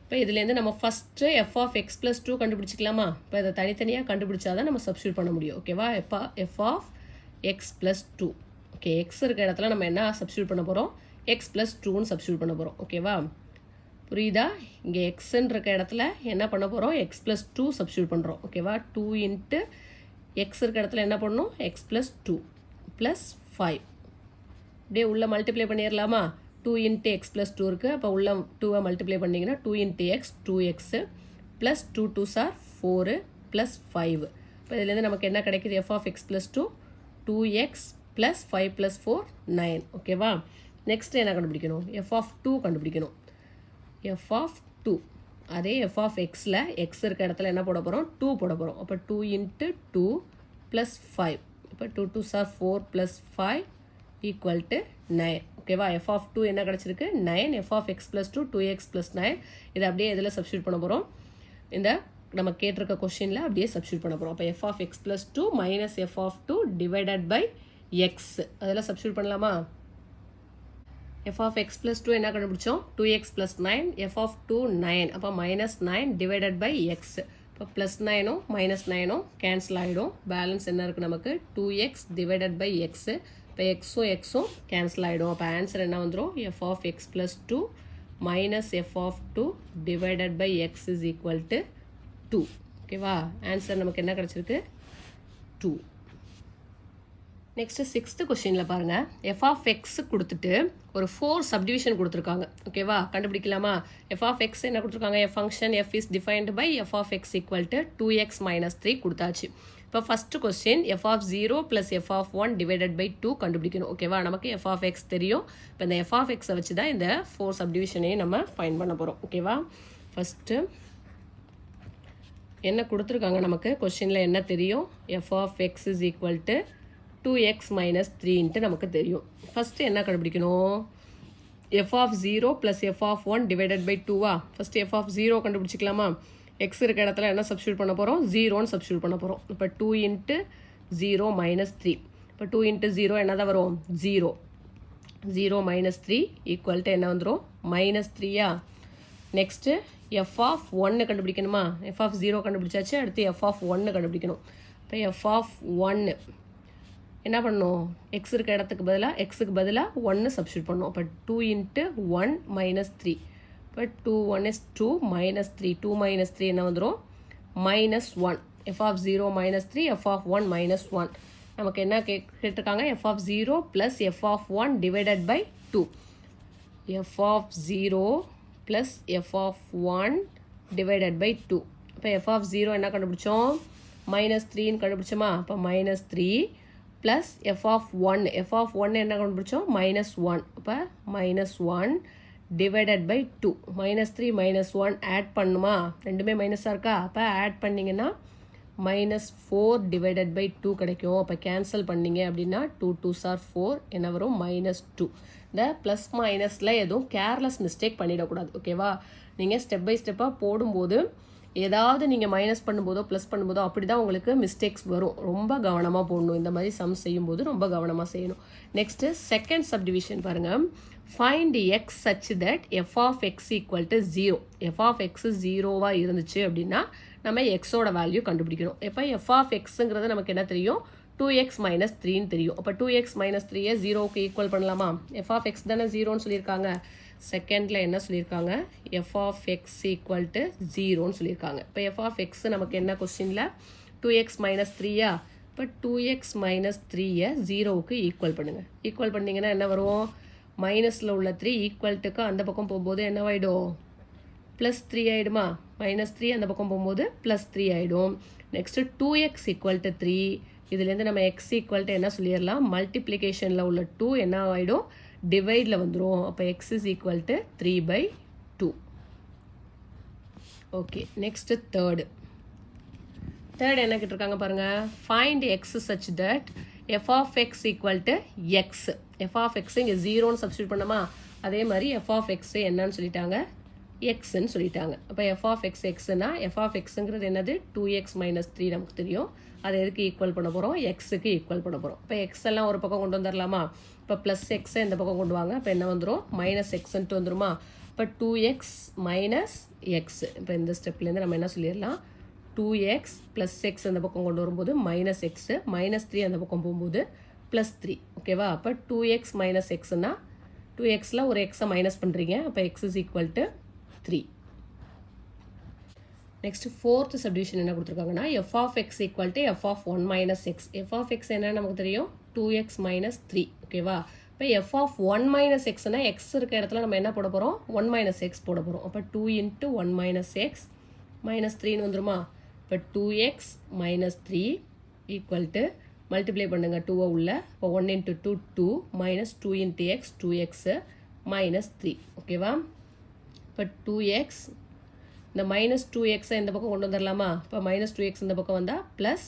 இப்போ இதுலேருந்து நம்ம first f of x plus 2 கண்டுபிடிச்சிக்கலாமா? இப்போ இதை தனித்தனியாக கண்டுபிடிச்சாதான் நம்ம சப்ஸ்டியூட் பண்ண முடியும். ஓகேவா? f of x plus 2. Okay, X இருக்க இடத்துல நம்ம என்ன சப்ஸ்டியூட் பண்ண போகிறோம்? x plus 2ன்னு சப்ஸ்டியூட் பண்ண போகிறோம். ஓகேவா? புரியுதா? இங்கே எக்ஸ்ன்னு இருக்க இடத்துல என்ன பண்ண போகிறோம்? x plus 2 சப்ஸ்டியூட் பண்ணுறோம். ஓகேவா? 2 இன்ட்டு எக்ஸ் இருக்க இடத்துல என்ன பண்ணணும்? x plus 2 plus 5. அப்படியே உள்ளே மல்டிப்ளை பண்ணிடலாமா? 2 இன்ட்டு எக்ஸ் ப்ளஸ் 2 இருக்குது. அப்போ உள்ள 2 மல்டிப்ளை பண்ணிங்கன்னா 2 into x 2x plus 2 2s are 4 plus 5. இப்போ இதுலேருந்து நமக்கு என்ன கிடைக்குது? F of x plus 2 2x plus 5 plus 4 9. ஓகேவா? நெக்ஸ்ட் என்ன கண்டுபிடிக்கணும்? எஃப் ஆஃப் 2 கண்டுபிடிக்கணும். எஃப் ஆஃப் 2 அதே எஃப் ஆஃப் எக்ஸில் எக்ஸ் இருக்க இடத்துல என்ன போட போகிறோம்? 2 போட போகிறோம். அப்போ 2 இன்ட்டு 2 ப்ளஸ் 5. இப்போ 2 2s are 4 plus 5 equal to 9. ஓகேவா? எஃப் ஆஃப் 2 என்ன கிடச்சிருக்கு? 9. F of x plus 2 2x plus 9. இதை அப்படியே இதில் சப்ஸ்டியூட் பண்ண போகிறோம். இந்த நம்ம கேட்டிருக்க கொஸ்டினில் அப்படியே சப்ஸ்டியூட் பண்ண போகிறோம். அப்போ f of x plus 2 minus f of 2 divided by x. அதெல்லாம் சப்ஸ்டியூட் பண்ணலாமா? எஃப் ஆஃப் எக்ஸ் ப்ளஸ் 2 என்ன கண்டுபிடிச்சோம்? 2x plus 9. F of 2 9. அப்போ மைனஸ் 9 டிவைடட் பை எக்ஸ். இப்போ ப்ளஸ் 9ம் மைனஸ் 9ம் கேன்சல் ஆகிடும். பேலன்ஸ் என்ன இருக்குது நமக்கு? 2x divided by x. இப்போ எக்ஸும் கேன்சல் ஆகிடும். அப்போ ஆன்சர் என்ன வந்துடும்? F of x plus 2 minus f of 2 divided by x is equal to 2. ஓகேவா? ஆன்சர் நமக்கு என்ன கிடச்சிருக்கு? 2. நெக்ஸ்ட்டு 6th கொஸ்டினில் பாருங்கள். எஃப் ஆஃப் எக்ஸ் கொடுத்துட்டு ஒரு 4 சப்டிவிஷன் கொடுத்துருக்காங்க. ஓகேவா? கண்டுபிடிக்கலாமா? எஃப் ஆஃப் எக்ஸ் என்ன கொடுத்துருக்காங்க? F function f is defined by f of x equal to 2x minus 3 கொடுத்தாச்சு. இப்போ first question f of 0 plus f of 1 divided by 2 கண்டுபிடிக்கணும். ஓகேவா? நமக்கு எஃப் ஆஃப் எக்ஸ் தெரியும். இப்போ இந்த எஃப் ஆஃப் எக்ஸை வச்சு தான் இந்த 4 சப்டிவிஷனையும் நம்ம ஃபைண்ட் பண்ண போகிறோம். ஓகேவா? ஃபஸ்ட்டு என்ன கொடுத்துருக்காங்க நமக்கு? கொஸ்டினில் என்ன தெரியும்? F of x is equal to 2x minus 3ன்ட்டு நமக்கு தெரியும். ஃபஸ்ட்டு என்ன கண்டுபிடிக்கணும்? F of 0 plus f of 1 divided by 2வா? ஃபஸ்ட்டு எஃப் ஆஃப் 0 கண்டுபிடிச்சிக்கலாமா? எக்ஸ் இருக்க இடத்துல என்ன சப்ஸ்டியூட் பண்ண போகிறோம்? 0ன்னு சப்ஸ்டியூட் பண்ண போகிறோம். இப்போ 2 இன்ட்டு 0 மைனஸ் 3. இப்போ 2 இன்ட்டு 0 என்ன தான் வரும்? 0. 0 மைனஸ் 3 ஈக்குவல் டு என்ன வந்துடும்? மைனஸ் 3யா? நெக்ஸ்ட்டு எஃப் ஆஃப் 1 கண்டுபிடிக்கணுமா? எஃப் ஆஃப் 0 கண்டுபிடிச்சாச்சு. அடுத்து எஃப் ஆஃப் 1 கண்டுபிடிக்கணும். இப்போ எஃப் ஆஃப் 1 என்ன பண்ணணும்? எக்ஸ் இருக்க இடத்துக்கு பதிலாக எக்ஸுக்கு பதிலாக 1 சப்ஸ்டியூட் பண்ணணும். அப்போ 2 இன்ட்டு 1 மைனஸ் 3. இப்போ 2 1 is 2 மைனஸ் 3. 2 மைனஸ் 3 என்ன வந்துடும்? Minus 1. F of 0 minus 3, f of 1 minus 1. நமக்கு என்ன கேட்டிருக்காங்க? F of 0 plus f of 1 divided by 2. F of 0 plus f of 1 divided by 2. இப்போ எஃப் ஆஃப் 0 என்ன கண்டுபிடிச்சோம்? மைனஸ் 3ன்னு கண்டுபிடிச்சோமா? அப்போ minus 3 plus f of 1. F of 1 என்ன கண்டுபிடிச்சோம்? மைனஸ் 1. அப்போ minus 1 divided by 2. Minus 3 minus 1 add பண்ணுமா? ரெண்டுமே மைனஸாக இருக்கா? அப்போ ஆட் பண்ணிங்கன்னா மைனஸ் 4 டிவைடட் பை 2 கிடைக்கும். அப்போ கேன்சல் பண்ணிங்க அப்படின்னா 2 2s are 4 என்ன வரும்? மைனஸ் 2. இந்த ப்ளஸ் மைனஸில் எதுவும் கேர்லெஸ் மிஸ்டேக் பண்ணிடக்கூடாது. ஓகேவா? நீங்கள் ஸ்டெப் பை ஸ்டெப்பாக போடும்போது ஏதாவது நீங்கள் மைனஸ் பண்ணும்போதோ ப்ளஸ் பண்ணும்போதோ அப்படி தான் உங்களுக்கு மிஸ்டேக்ஸ் வரும். ரொம்ப கவனமாக போடணும். இந்த மாதிரி சம் செய்யும்போது ரொம்ப கவனமாக செய்யணும். நெக்ஸ்ட்டு செகண்ட் சப்டிவிஷன் பாருங்கள். find x such that f of x equal to 0. f of x 0வா இருந்துச்சு அப்படின்னா நம்ம xோட வேல்யூ கண்டுபிடிக்கணும். இப்போ f of xங்கிறது நமக்கு என்ன தெரியும், 2x minus 3ன்னு தெரியும். அப்போ 2x minus 3யை 0க்கு ஈக்குவல் பண்ணலாமா? f of x தானே 0ன்னு சொல்லியிருக்காங்க. செகண்டில் என்ன சொல்லியிருக்காங்க, f of x equal to 0ன்னு சொல்லியிருக்காங்க. இப்போ f of x நமக்கு என்ன கொஸ்டினில் 2x minus 3யா? இப்போ 2x minus 3யை 0க்கு ஈக்குவல் பண்ணுங்கள். ஈக்குவல் பண்ணிங்கன்னா என்ன வரும், மைனஸில் உள்ள 3 ஈக்குவல்ட்டுக்கு அந்த பக்கம் போகும்போது என்னவாயிடும், ப்ளஸ் 3 ஆகிடுமா? மைனஸ் 3 அந்த பக்கம் போகும்போது ப்ளஸ் 3 ஆகிடும். நெக்ஸ்ட்டு 2x ஈக்குவல் டு 3, இதுலேருந்து நம்ம x ஈக்குவல் டு என்ன சொல்லிடலாம், மல்டிப்ளிகேஷனில் உள்ள 2 என்ன ஆகிடும், டிவைடில் வந்துடும். அப்போ x is equal to 3/2. Okay, next third என்ன கேட்டிருக்காங்க பாருங்கள். Find x such that f of x equal to x. F of x இங்கே 0ன்னு சப்ஸ்டியூட் பண்ணோமா, அதே மாதிரி எஃப் ஆஃப் எக்ஸ் என்னன்னு சொல்லிட்டாங்க, எக்ஸ்ன்னு சொல்லிட்டாங்க. அப்போ எஃப் ஆஃப் எக்ஸ் எக்ஸ்னா எஃப் ஆஃப் எக்ஸுங்கிறது என்னது, 2x minus 3 நமக்கு தெரியும். அதை எதுக்கு ஈக்குவல் பண்ண போகிறோம், எக்ஸுக்கு ஈக்குவல் பண்ண போகிறோம். இப்போ எக்ஸ் எல்லாம் ஒரு பக்கம் கொண்டு வந்துடலாமா? இப்போ ப்ளஸ் எக்ஸை இந்த பக்கம் கொண்டு வாங்க. இப்போ என்ன வந்துடும், மைனஸ் எக்ஸ்ன்ட்டு வந்துருமா? இப்போ 2x minus எக்ஸ். இப்போ இந்த ஸ்டெப்லேருந்து நம்ம என்ன சொல்லிடலாம், 2x ப்ளஸ் எக்ஸ் அந்த பக்கம் கொண்டு வரும்போது மைனஸ் எக்ஸு, மைனஸ் 3 அந்த பக்கம் போகும்போது ப்ளஸ் 3. ஓகேவா? அப்போ 2x minus எக்ஸ்னா 2xல ஒரு எக்ஸை மைனஸ் பண்ணுறீங்க. அப்போ x is equal to 3. Next fourth subdivision என்ன கொடுத்துருக்காங்கன்னா, f of x equal to f of 1 minus x. F of x என்ன நமக்கு தெரியும், 2x minus 3. ஓகேவா? இப்போ எஃப் ஆஃப் 1 minus எக்ஸ்னா எக்ஸ் இருக்க இடத்துல நம்ம என்ன போட போகிறோம், 1 minus எக்ஸ் போட போகிறோம். அப்போ 2 into 1 minus எக்ஸ் மைனஸ் 3ன்னு வந்துருமா? இப்போ 2x minus 3 equal to multiply பண்ணுங்க 2வை உள்ள. இப்போ 1 into 2 2 minus 2 into x 2x minus 3. ஓகேவா? இப்போ 2x இந்த மைனஸ் 2xை இந்த பக்கம் கொண்டு வந்துடலாமா? இப்போ மைனஸ் 2x இந்த பக்கம் வந்தால் ப்ளஸ்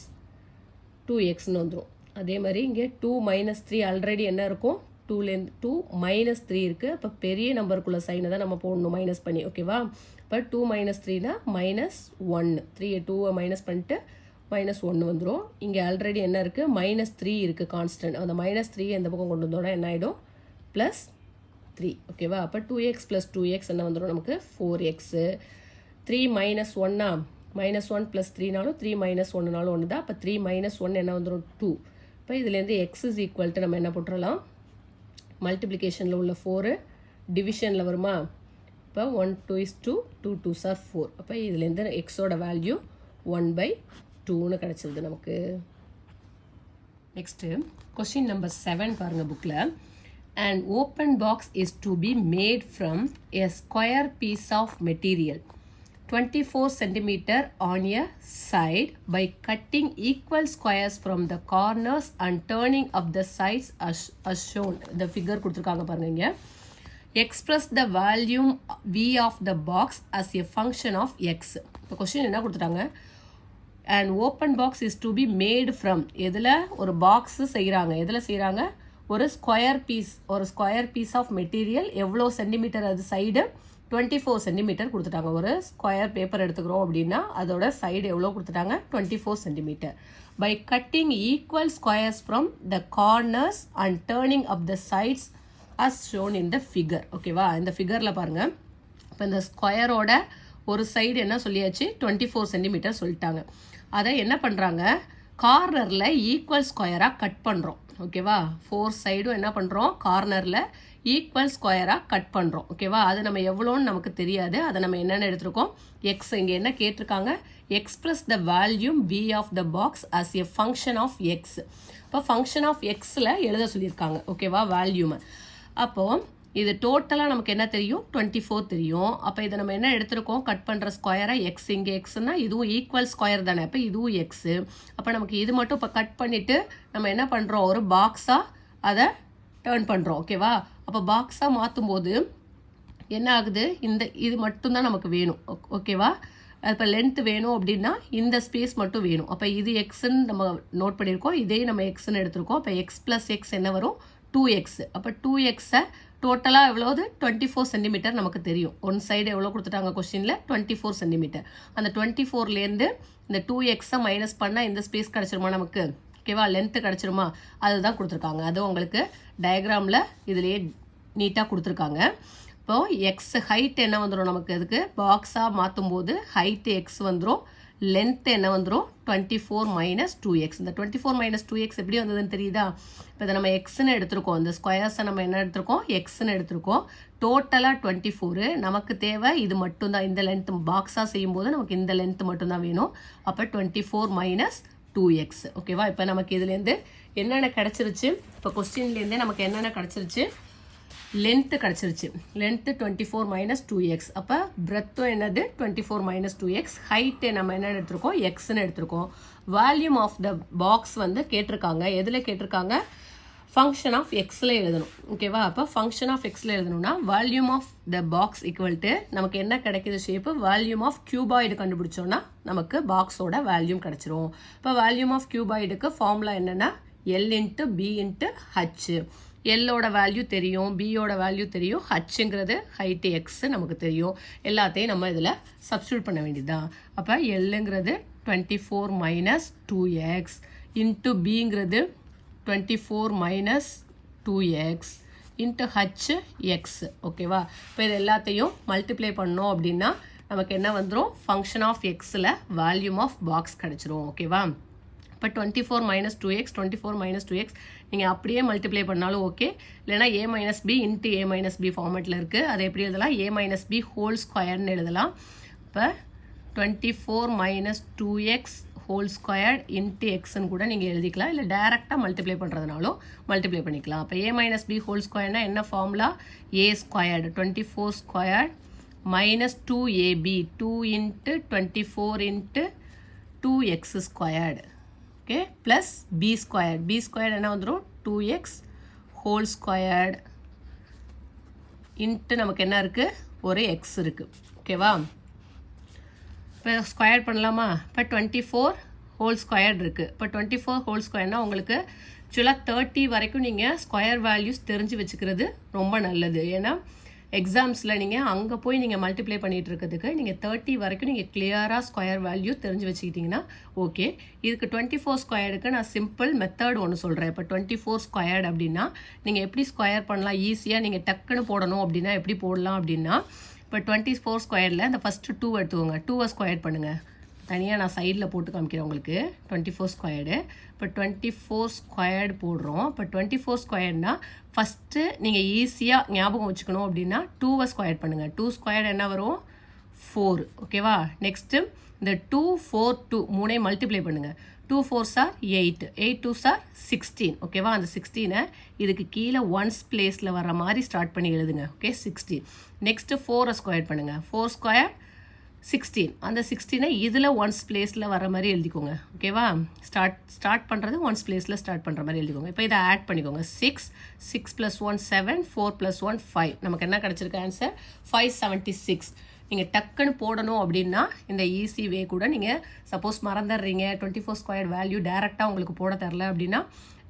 2xன்னு வந்துடும். அதே மாதிரி இங்கே 2 minus 3 ஆல்ரெடி என்ன இருக்கும், 2லேருந்து 2 minus 3 இருக்குது. அப்போ பெரிய நம்பருக்குள்ள சைனை தான் நம்ம போடணும் மைனஸ் பண்ணி. ஓகேவா? இப்போ 2 minus 3னா மைனஸ் 1. 2வை மைனஸ் பண்ணிட்டு மைனஸ் 1 வந்துடும். இங்கே ஆல்ரெடி என்ன இருக்குது, மைனஸ் 3 இருக்குது கான்ஸ்டன்ட். அந்த மைனஸ் 3 இந்த பக்கம் கொண்டு வந்தோன்னா என்ன ஆகிடும், ப்ளஸ் 3. ஓகேவா? அப்போ 2x ப்ளஸ் 2x என்ன வந்துடும் நமக்கு, 4x. 3 minus 1னா மைனஸ் 1 ப்ளஸ் 3நாலும் 3 minus 1நாலும் 1 தான். அப்போ 3 minus 1 என்ன வந்துடும், 2. இப்போ இதுலேருந்து எக்ஸ் இஸ் ஈக்குவல் டு நம்ம என்ன போட்டுடலாம், மல்டிப்ளிகேஷனில் உள்ள 4 டிவிஷனில் வருமா? இப்போ 1 2 is 2 2 2s are 4. அப்போ இதுலேருந்து எக்ஸோட வேல்யூ 1/2ன்னு கிடச்சிருது நமக்கு. நெக்ஸ்ட்டு கொஸ்டின் நம்பர் 7 பாருங்கள் புக்கில். An open box is to be made from a square piece of material 24 cm on a side by cutting equal squares from the corners and turning up the sides as shown. The figure கொடுத்துருக்காங்க பாருங்க இங்க. Express the volume V of the box as a function of x. இப்போ question என்ன கொடுத்துட்டாங்க, an open box is to be made from, எதில் ஒரு box செய்கிறாங்க, எதில் செய்கிறாங்க, ஒரு ஸ்கொயர் பீஸ் ஆஃப் மெட்டீரியல். எவ்வளோ சென்டிமீட்டர் அது சைடு, 24 சென்டிமீட்டர் கொடுத்துட்டாங்க. ஒரு ஸ்கொயர் பேப்பர் எடுத்துக்கிறோம் அப்படின்னா அதோட சைடு எவ்வளோ கொடுத்துட்டாங்க, 24 centimetre. By cutting equal squares from the corners and turning up the sides as shown in the figure. ஓகேவா? இந்த ஃபிகரில் பாருங்கள். இப்போ இந்த ஸ்கொயரோட ஒரு சைடு என்ன சொல்லியாச்சு, 24 சென்டிமீட்டர் சொல்லிட்டாங்க. அதை என்ன பண்ணுறாங்க, கார்னரில் ஈக்குவல் ஸ்கொயராக கட் பண்ணுறோம். ஓகேவா? 4 சைடும் என்ன பண்ணுறோம், கார்னரில் ஈக்குவல் ஸ்கொயராக கட் பண்ணுறோம். ஓகேவா? அது நம்ம எவ்வளோன்னு நமக்கு தெரியாது. அதை நம்ம என்னென்னு எடுத்துருக்கோம், எக்ஸ். இங்கே என்ன கேட்டிருக்காங்க, express the volume V of the box as a function of x. இப்போ ஃபங்க்ஷன் ஆஃப் எக்ஸில் எழுத சொல்லியிருக்காங்க. ஓகேவா? வேல்யூமை. அப்போது இது டோட்டலாக நமக்கு என்ன தெரியும், 24 தெரியும். அப்போ இதை நம்ம என்ன எடுத்திருக்கோம், கட் பண்ணுற ஸ்கொயரை எக்ஸ். இங்கே எக்ஸ்னா இதுவும் ஈக்குவல் ஸ்கொயர் தானே, அப்போ இதுவும் எக்ஸு. அப்போ நமக்கு இது மட்டும் இப்போ கட் பண்ணிவிட்டு நம்ம என்ன பண்ணுறோம், ஒரு பாக்ஸாக அதை டேர்ன் பண்ணுறோம். ஓகேவா? அப்போ பாக்ஸாக மாற்றும் போது என்ன ஆகுது, இது மட்டும்தான் நமக்கு வேணும். ஓகேவா? இப்போ லென்த் வேணும் அப்படின்னா இந்த ஸ்பேஸ் மட்டும் வேணும். அப்போ இது எக்ஸ்ன்னு நம்ம நோட் பண்ணியிருக்கோம், இதே நம்ம எக்ஸ்ன்னு எடுத்திருக்கோம். அப்போ எக்ஸ் ப்ளஸ் எக்ஸ் என்ன வரும், 2x. அப்போ 2xை டோட்டலாக எவ்வளோது, 24 சென்டிமீட்டர் நமக்கு தெரியும். ஒன் சைடு எவ்வளோ கொடுத்துட்டாங்க கொஸ்டினில், 24 சென்டிமீட்டர். அந்த 24லேருந்து இந்த 2xை மைனஸ் பண்ணால் இந்த ஸ்பேஸ் கிடச்சிருமா நமக்கு. ஓகேவா? லென்த்து கிடச்சிருமா, அதுதான் கொடுத்துருக்காங்க. அதுவும் உங்களுக்கு டயக்ராமில் இதுலேயே நீட்டாக கொடுத்துருக்காங்க. இப்போது எக்ஸ் ஹைட் என்ன வந்துடும் நமக்கு, இதுக்கு பாக்ஸாக மாற்றும் போது ஹைட்டு எக்ஸ் வந்துடும், லென்த் என்ன வந்துடும் 24 மைனஸ் 2x. இந்த 24 மைனஸ் 2x எப்படி வந்ததுன்னு தெரியுதா? இப்போ இதை நம்ம எக்ஸ்ன்னு எடுத்திருக்கோம், இந்த ஸ்கொயர்ஸை நம்ம என்ன எடுத்திருக்கோம், எக்ஸ்ன்னு எடுத்திருக்கோம். டோட்டலாக 24, நமக்கு தேவை இது மட்டும்தான், இந்த லென்த் பாக்ஸாக செய்யும்போது நமக்கு இந்த லென்த் மட்டும்தான் வேணும். அப்போ 24 மைனஸ் 2x. ஓகேவா? இப்போ நமக்கு இதுலேருந்து என்னென்ன கிடச்சிருச்சு, இப்போ கொஸ்டின்லேருந்தே நமக்கு என்னென்ன கிடச்சிருச்சு, லென்த்து கிடச்சிருச்சு. Length 24 minus 2x. அப்போ பிரெத்தும் என்னது 24 மைனஸ் 2x. ஹைட்டு நம்ம என்ன எடுத்திருக்கோம், எக்ஸ்ன்னு எடுத்திருக்கோம். வால்யூம் ஆஃப் த பாக்ஸ் வந்து கேட்டிருக்காங்க. எதில் கேட்டிருக்காங்க, ஃபங்க்ஷன் ஆஃப் எக்ஸில் எழுதணும். ஓகேவா? அப்போ ஃபங்க்ஷன் ஆஃப் எக்ஸில் எழுதணும்னா volume of the box equal to நமக்கு என்ன கிடைக்கிது ஷேப்பு, வால்யூம் ஆஃப் கியூபாய்டு கண்டுபிடிச்சோன்னா நமக்கு பாக்ஸோட வேல்யூம் கிடச்சிரும். இப்போ வால்யூம் ஆஃப் கியூபாய்டுக்கு ஃபார்முலா என்னென்னா l into b into h. எல்லோட வேல்யூ தெரியும், பியோட வேல்யூ தெரியும், ஹச்சுங்கிறது ஹைட்டு எக்ஸ் நமக்கு தெரியும். எல்லாத்தையும் நம்ம இதில் சப்ஸ்டியூட் பண்ண வேண்டியதுதான். அப்போ எல்லுங்கிறது 24 மைனஸ் 2x இன்ட்டு பிங்கிறது 24 minus 2x into H X. ஓகேவா? இப்போ இது எல்லாத்தையும் மல்டிப்ளை பண்ணோம் அப்படின்னா நமக்கு என்ன வந்துடும், ஃபங்க்ஷன் ஆஃப் எக்ஸில் வேல்யூம் ஆஃப் பாக்ஸ் கிடச்சிரும். ஓகேவா? இப்போ 24 மைனஸ் 2x 24 மைனஸ் 2x நீங்கள் அப்படியே மல்டிப்ளை பண்ணாலும் ஓகே, இல்லைனா a minus b into a minus b ஃபார்மேட்டில் இருக்குது. அதை எப்படி எழுதலாம், a மைனஸ் பி ஹோல் ஸ்கொயர்னு எழுதலாம். இப்போ 24 minus 2x whole squared into எக்ஸ்ன்னு கூட நீங்கள் எழுதிக்கலாம், இல்லை டேரெக்டாக மல்டிப்ளை பண்ணுறதுனாலும் மல்டிப்ளை பண்ணிக்கலாம். இப்போ a மைனஸ் பி ஹோல் ஸ்கொயர்னா என்ன formula, a squared 24 squared minus 2ab 2 into 24 into 2x squared. Okay, plus b squared. B squared என்ன வந்துடும் 2x ஹோல் ஸ்கொயர்ட் இன்ட்டு நமக்கு என்ன இருக்குது, ஒரு எக்ஸ் இருக்குது. ஓகேவா? இப்போ ஸ்கொயர் பண்ணலாமா? இப்போ 24 ஹோல் ஸ்கொயர்ட் இருக்குது. இப்போ 24 ஹோல் ஸ்கொயர்னால் உங்களுக்கு ஆக்சுவலாக 30 வரைக்கும் நீங்கள் ஸ்கொயர் வேல்யூஸ் தெரிஞ்சு வச்சுக்கிறது ரொம்ப நல்லது. ஏன்னா எக்ஸாம்ஸில் நீங்கள் அங்கே போய் நீங்கள் மல்டிப்ளை பண்ணிகிட்டு இருக்கிறதுக்கு நீங்கள் 30 வரைக்கும் நீங்கள் கிளியராக ஸ்கொயர் வேல்யூ தெரிஞ்சு வச்சுக்கிட்டிங்கன்னா ஓகே. இதுக்கு 24 ஸ்கொயர்டுக்கு நான் சிம்பிள் மெத்தட் ஒன்று சொல்கிறேன். இப்போ 24 ஸ்கொயர்டு அப்படின்னா நீங்கள் எப்படி ஸ்கொயர் பண்ணலாம், ஈஸியாக நீங்கள் டக்குன்னு போடணும் அப்படின்னா எப்படி போடலாம் அப்படின்னா, இப்போ 24 ஸ்கொயரில் இந்த ஃபஸ்ட்டு 2 எடுத்துக்கோங்க, 2 ஸ்கொயர் பண்ணுங்கள். தனியாக நான் சைடில் போட்டு காமிக்கிறேன் உங்களுக்கு 24 ஸ்கொயர்டு. இப்போ 24 ஸ்கொயர்டு போடுறோம். இப்போ 24 ஸ்கொயர்னா ஃபஸ்ட்டு நீங்கள் ஈஸியாக ஞாபகம் வச்சுக்கணும் அப்படின்னா 2 ஸ்கொயர் பண்ணுங்கள். 2 ஸ்கொயர்டு என்ன வரும் 4. ஓகேவா? நெக்ஸ்ட்டு இந்த 2 4 2 மூணையும் மல்டிப்ளை பண்ணுங்கள். 2 4s are 8 8 2s are 16. ஓகேவா? அந்த 16 இதுக்கு கீழே ஒன்ஸ் பிளேஸில் வர மாதிரி ஸ்டார்ட் பண்ணி எழுதுங்க. ஓகே, 16. நெக்ஸ்ட்டு 4 ஸ்கொயர் பண்ணுங்கள். 4 ஸ்கொயர் 16. அந்த 16 இதில் ஒன்ஸ் பிளேஸில் வர மாதிரி எழுதிக்கோங்க. ஓகேவா? ஸ்டார்ட் பண்ணுறது ஒன்ஸ் பிளேஸில் ஸ்டார்ட் பண்ணுற மாதிரி எழுதிக்கோங்க. இப்போ இதை ஆட் பண்ணிக்கோங்க. 6 6 + 1 7 4 + 1 5. நமக்கு என்ன கிடச்சிருக்கு ஆன்சர் 576. நீங்கள் டக்குன்னு போடணும் அப்படின்னா இந்த ஈஸி வே கூட நீங்கள் சப்போஸ் மறந்துடுறீங்க, 24 ஸ்கொயர் வேல்யூ டேரெக்டாக உங்களுக்கு போட தரல அப்படின்னா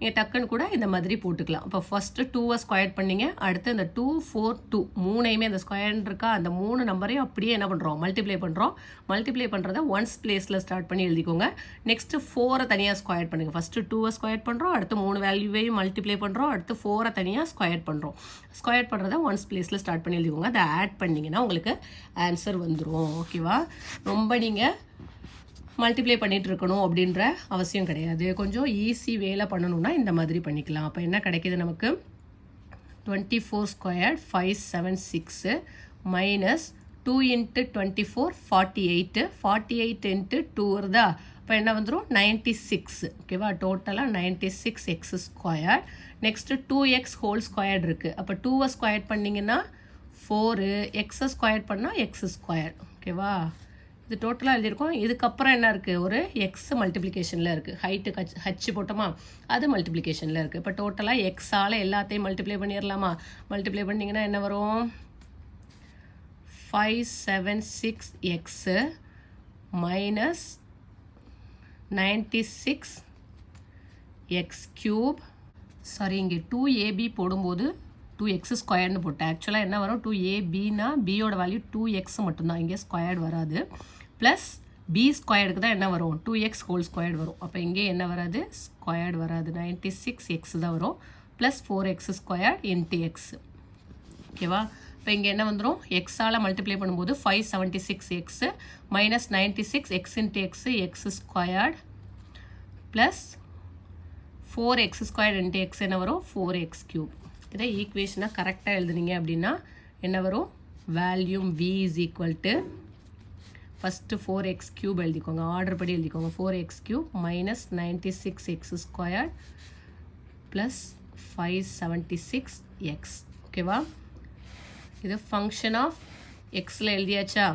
நீங்கள் டக்குன்னு கூட இந்த மாதிரி போட்டுக்கலாம். இப்போ ஃபஸ்ட்டு 2 ஸ்கொயர் பண்ணிங்க, அடுத்து இந்த 2 4 2 மூணையுமே அந்த ஸ்கொயர் இருக்கா அந்த 3 நம்பரையும் அப்படியே என்ன பண்ணுறோம், மல்டிப்ளை பண்ணுறோம். மல்டிப்ளை பண்ணுறத ஒன்ஸ் பிளேஸில் ஸ்டார்ட் பண்ணி எழுதிக்கோங்க. நெக்ஸ்ட்டு 4 தனியாக ஸ்கொயர் பண்ணுங்கள். ஃபஸ்ட்டு 2 ஸ்கொயர் பண்ணுறோம், அடுத்து 3 வேல்யூவையும் மல்டிப்ளை பண்ணுறோம், அடுத்து 4 தனியாக ஸ்கொயர் பண்ணுறோம். ஸ்கொயர் பண்ணுறத ஒன்ஸ் பிளேஸில் ஸ்டார்ட் பண்ணி எழுதிக்கோங்க. அதை ஆட் பண்ணிங்கன்னா உங்களுக்கு ஆன்சர் வந்துடும். ஓகேவா? ரொம்ப நீங்கள் மல்டிப்ளை பண்ணிகிட்டு இருக்கணும் அப்படின்ற அவசியம் கிடையாது. கொஞ்சம் ஈஸி வேலை பண்ணணுன்னா இந்த மாதிரி பண்ணிக்கலாம். அப்போ என்ன கிடைக்கிது நமக்கு, 24 ஸ்கொயர் 576 மைனஸ் 2 இன்ட்டு 24 48 48 இன்ட்டு 2 வருதா? இப்போ என்ன வந்துடும் 96. ஓகேவா? டோட்டலாக 96 X square. Next 2x whole square இருக்குது. அப்போ 2 ஸ்கொயர் பண்ணிங்கன்னா 4, எக்ஸை ஸ்கொயர் பண்ணால் எக்ஸ் ஸ்கொயர். ஓகேவா? இது டோட்டலாக எழுதியிருக்கோம். இதுக்கப்புறம் என்ன இருக்குது, ஒரு எக்ஸ் மல்டிப்ளிகேஷனில் இருக்குது. ஹைட்டு ஹச் போட்டோமா, அது மல்டிப்ளிகேஷனில் இருக்குது. இப்போ டோட்டலாக எக்ஸால் எல்லாத்தையும் மல்டிப்ளை பண்ணிடலாமா? மல்டிப்ளை பண்ணிங்கன்னா என்ன வரும் 576 x minus 96 X cube. Sorry, இங்கே 2ab போடும்போது 2x ஸ்கொயர்னு போட்டேன். ஆக்சுவலாக என்ன வரும் 2abனா பியோட வேல்யூ 2x மட்டும்தான், இங்கே ஸ்கொயர்டு வராது. ப்ளஸ் பி ஸ்கொயர்டுக்கு தான் என்ன வரும் 2x ஹோல் ஸ்கொயர்டு வரும். அப்போ இங்கே என்ன வராது, ஸ்கொயர்டு வராது, 96 எக்ஸ் தான் வரும். Plus 4x squared into X. ஓகேவா? இப்போ இங்கே என்ன வந்துடும், எக்ஸால் மல்டிப்ளை பண்ணும்போது 576x minus 96 x into X squared plus 4x squared into X என்ன வரும், 4x கியூப். இதை ஈக்குவேஷனாக கரெக்டாக எழுதுனீங்க அப்படின்னா என்ன வரும், வேல்யூம் v is equal to first 4x cube எழுதிக்கோங்க, ஆர்டர் படி எழுதிக்கோங்க. 4x cube minus 96x squared plus 576x. ஓகேவா? இது ஃபங்க்ஷன் ஆஃப் எக்ஸில் எழுதியாச்சா?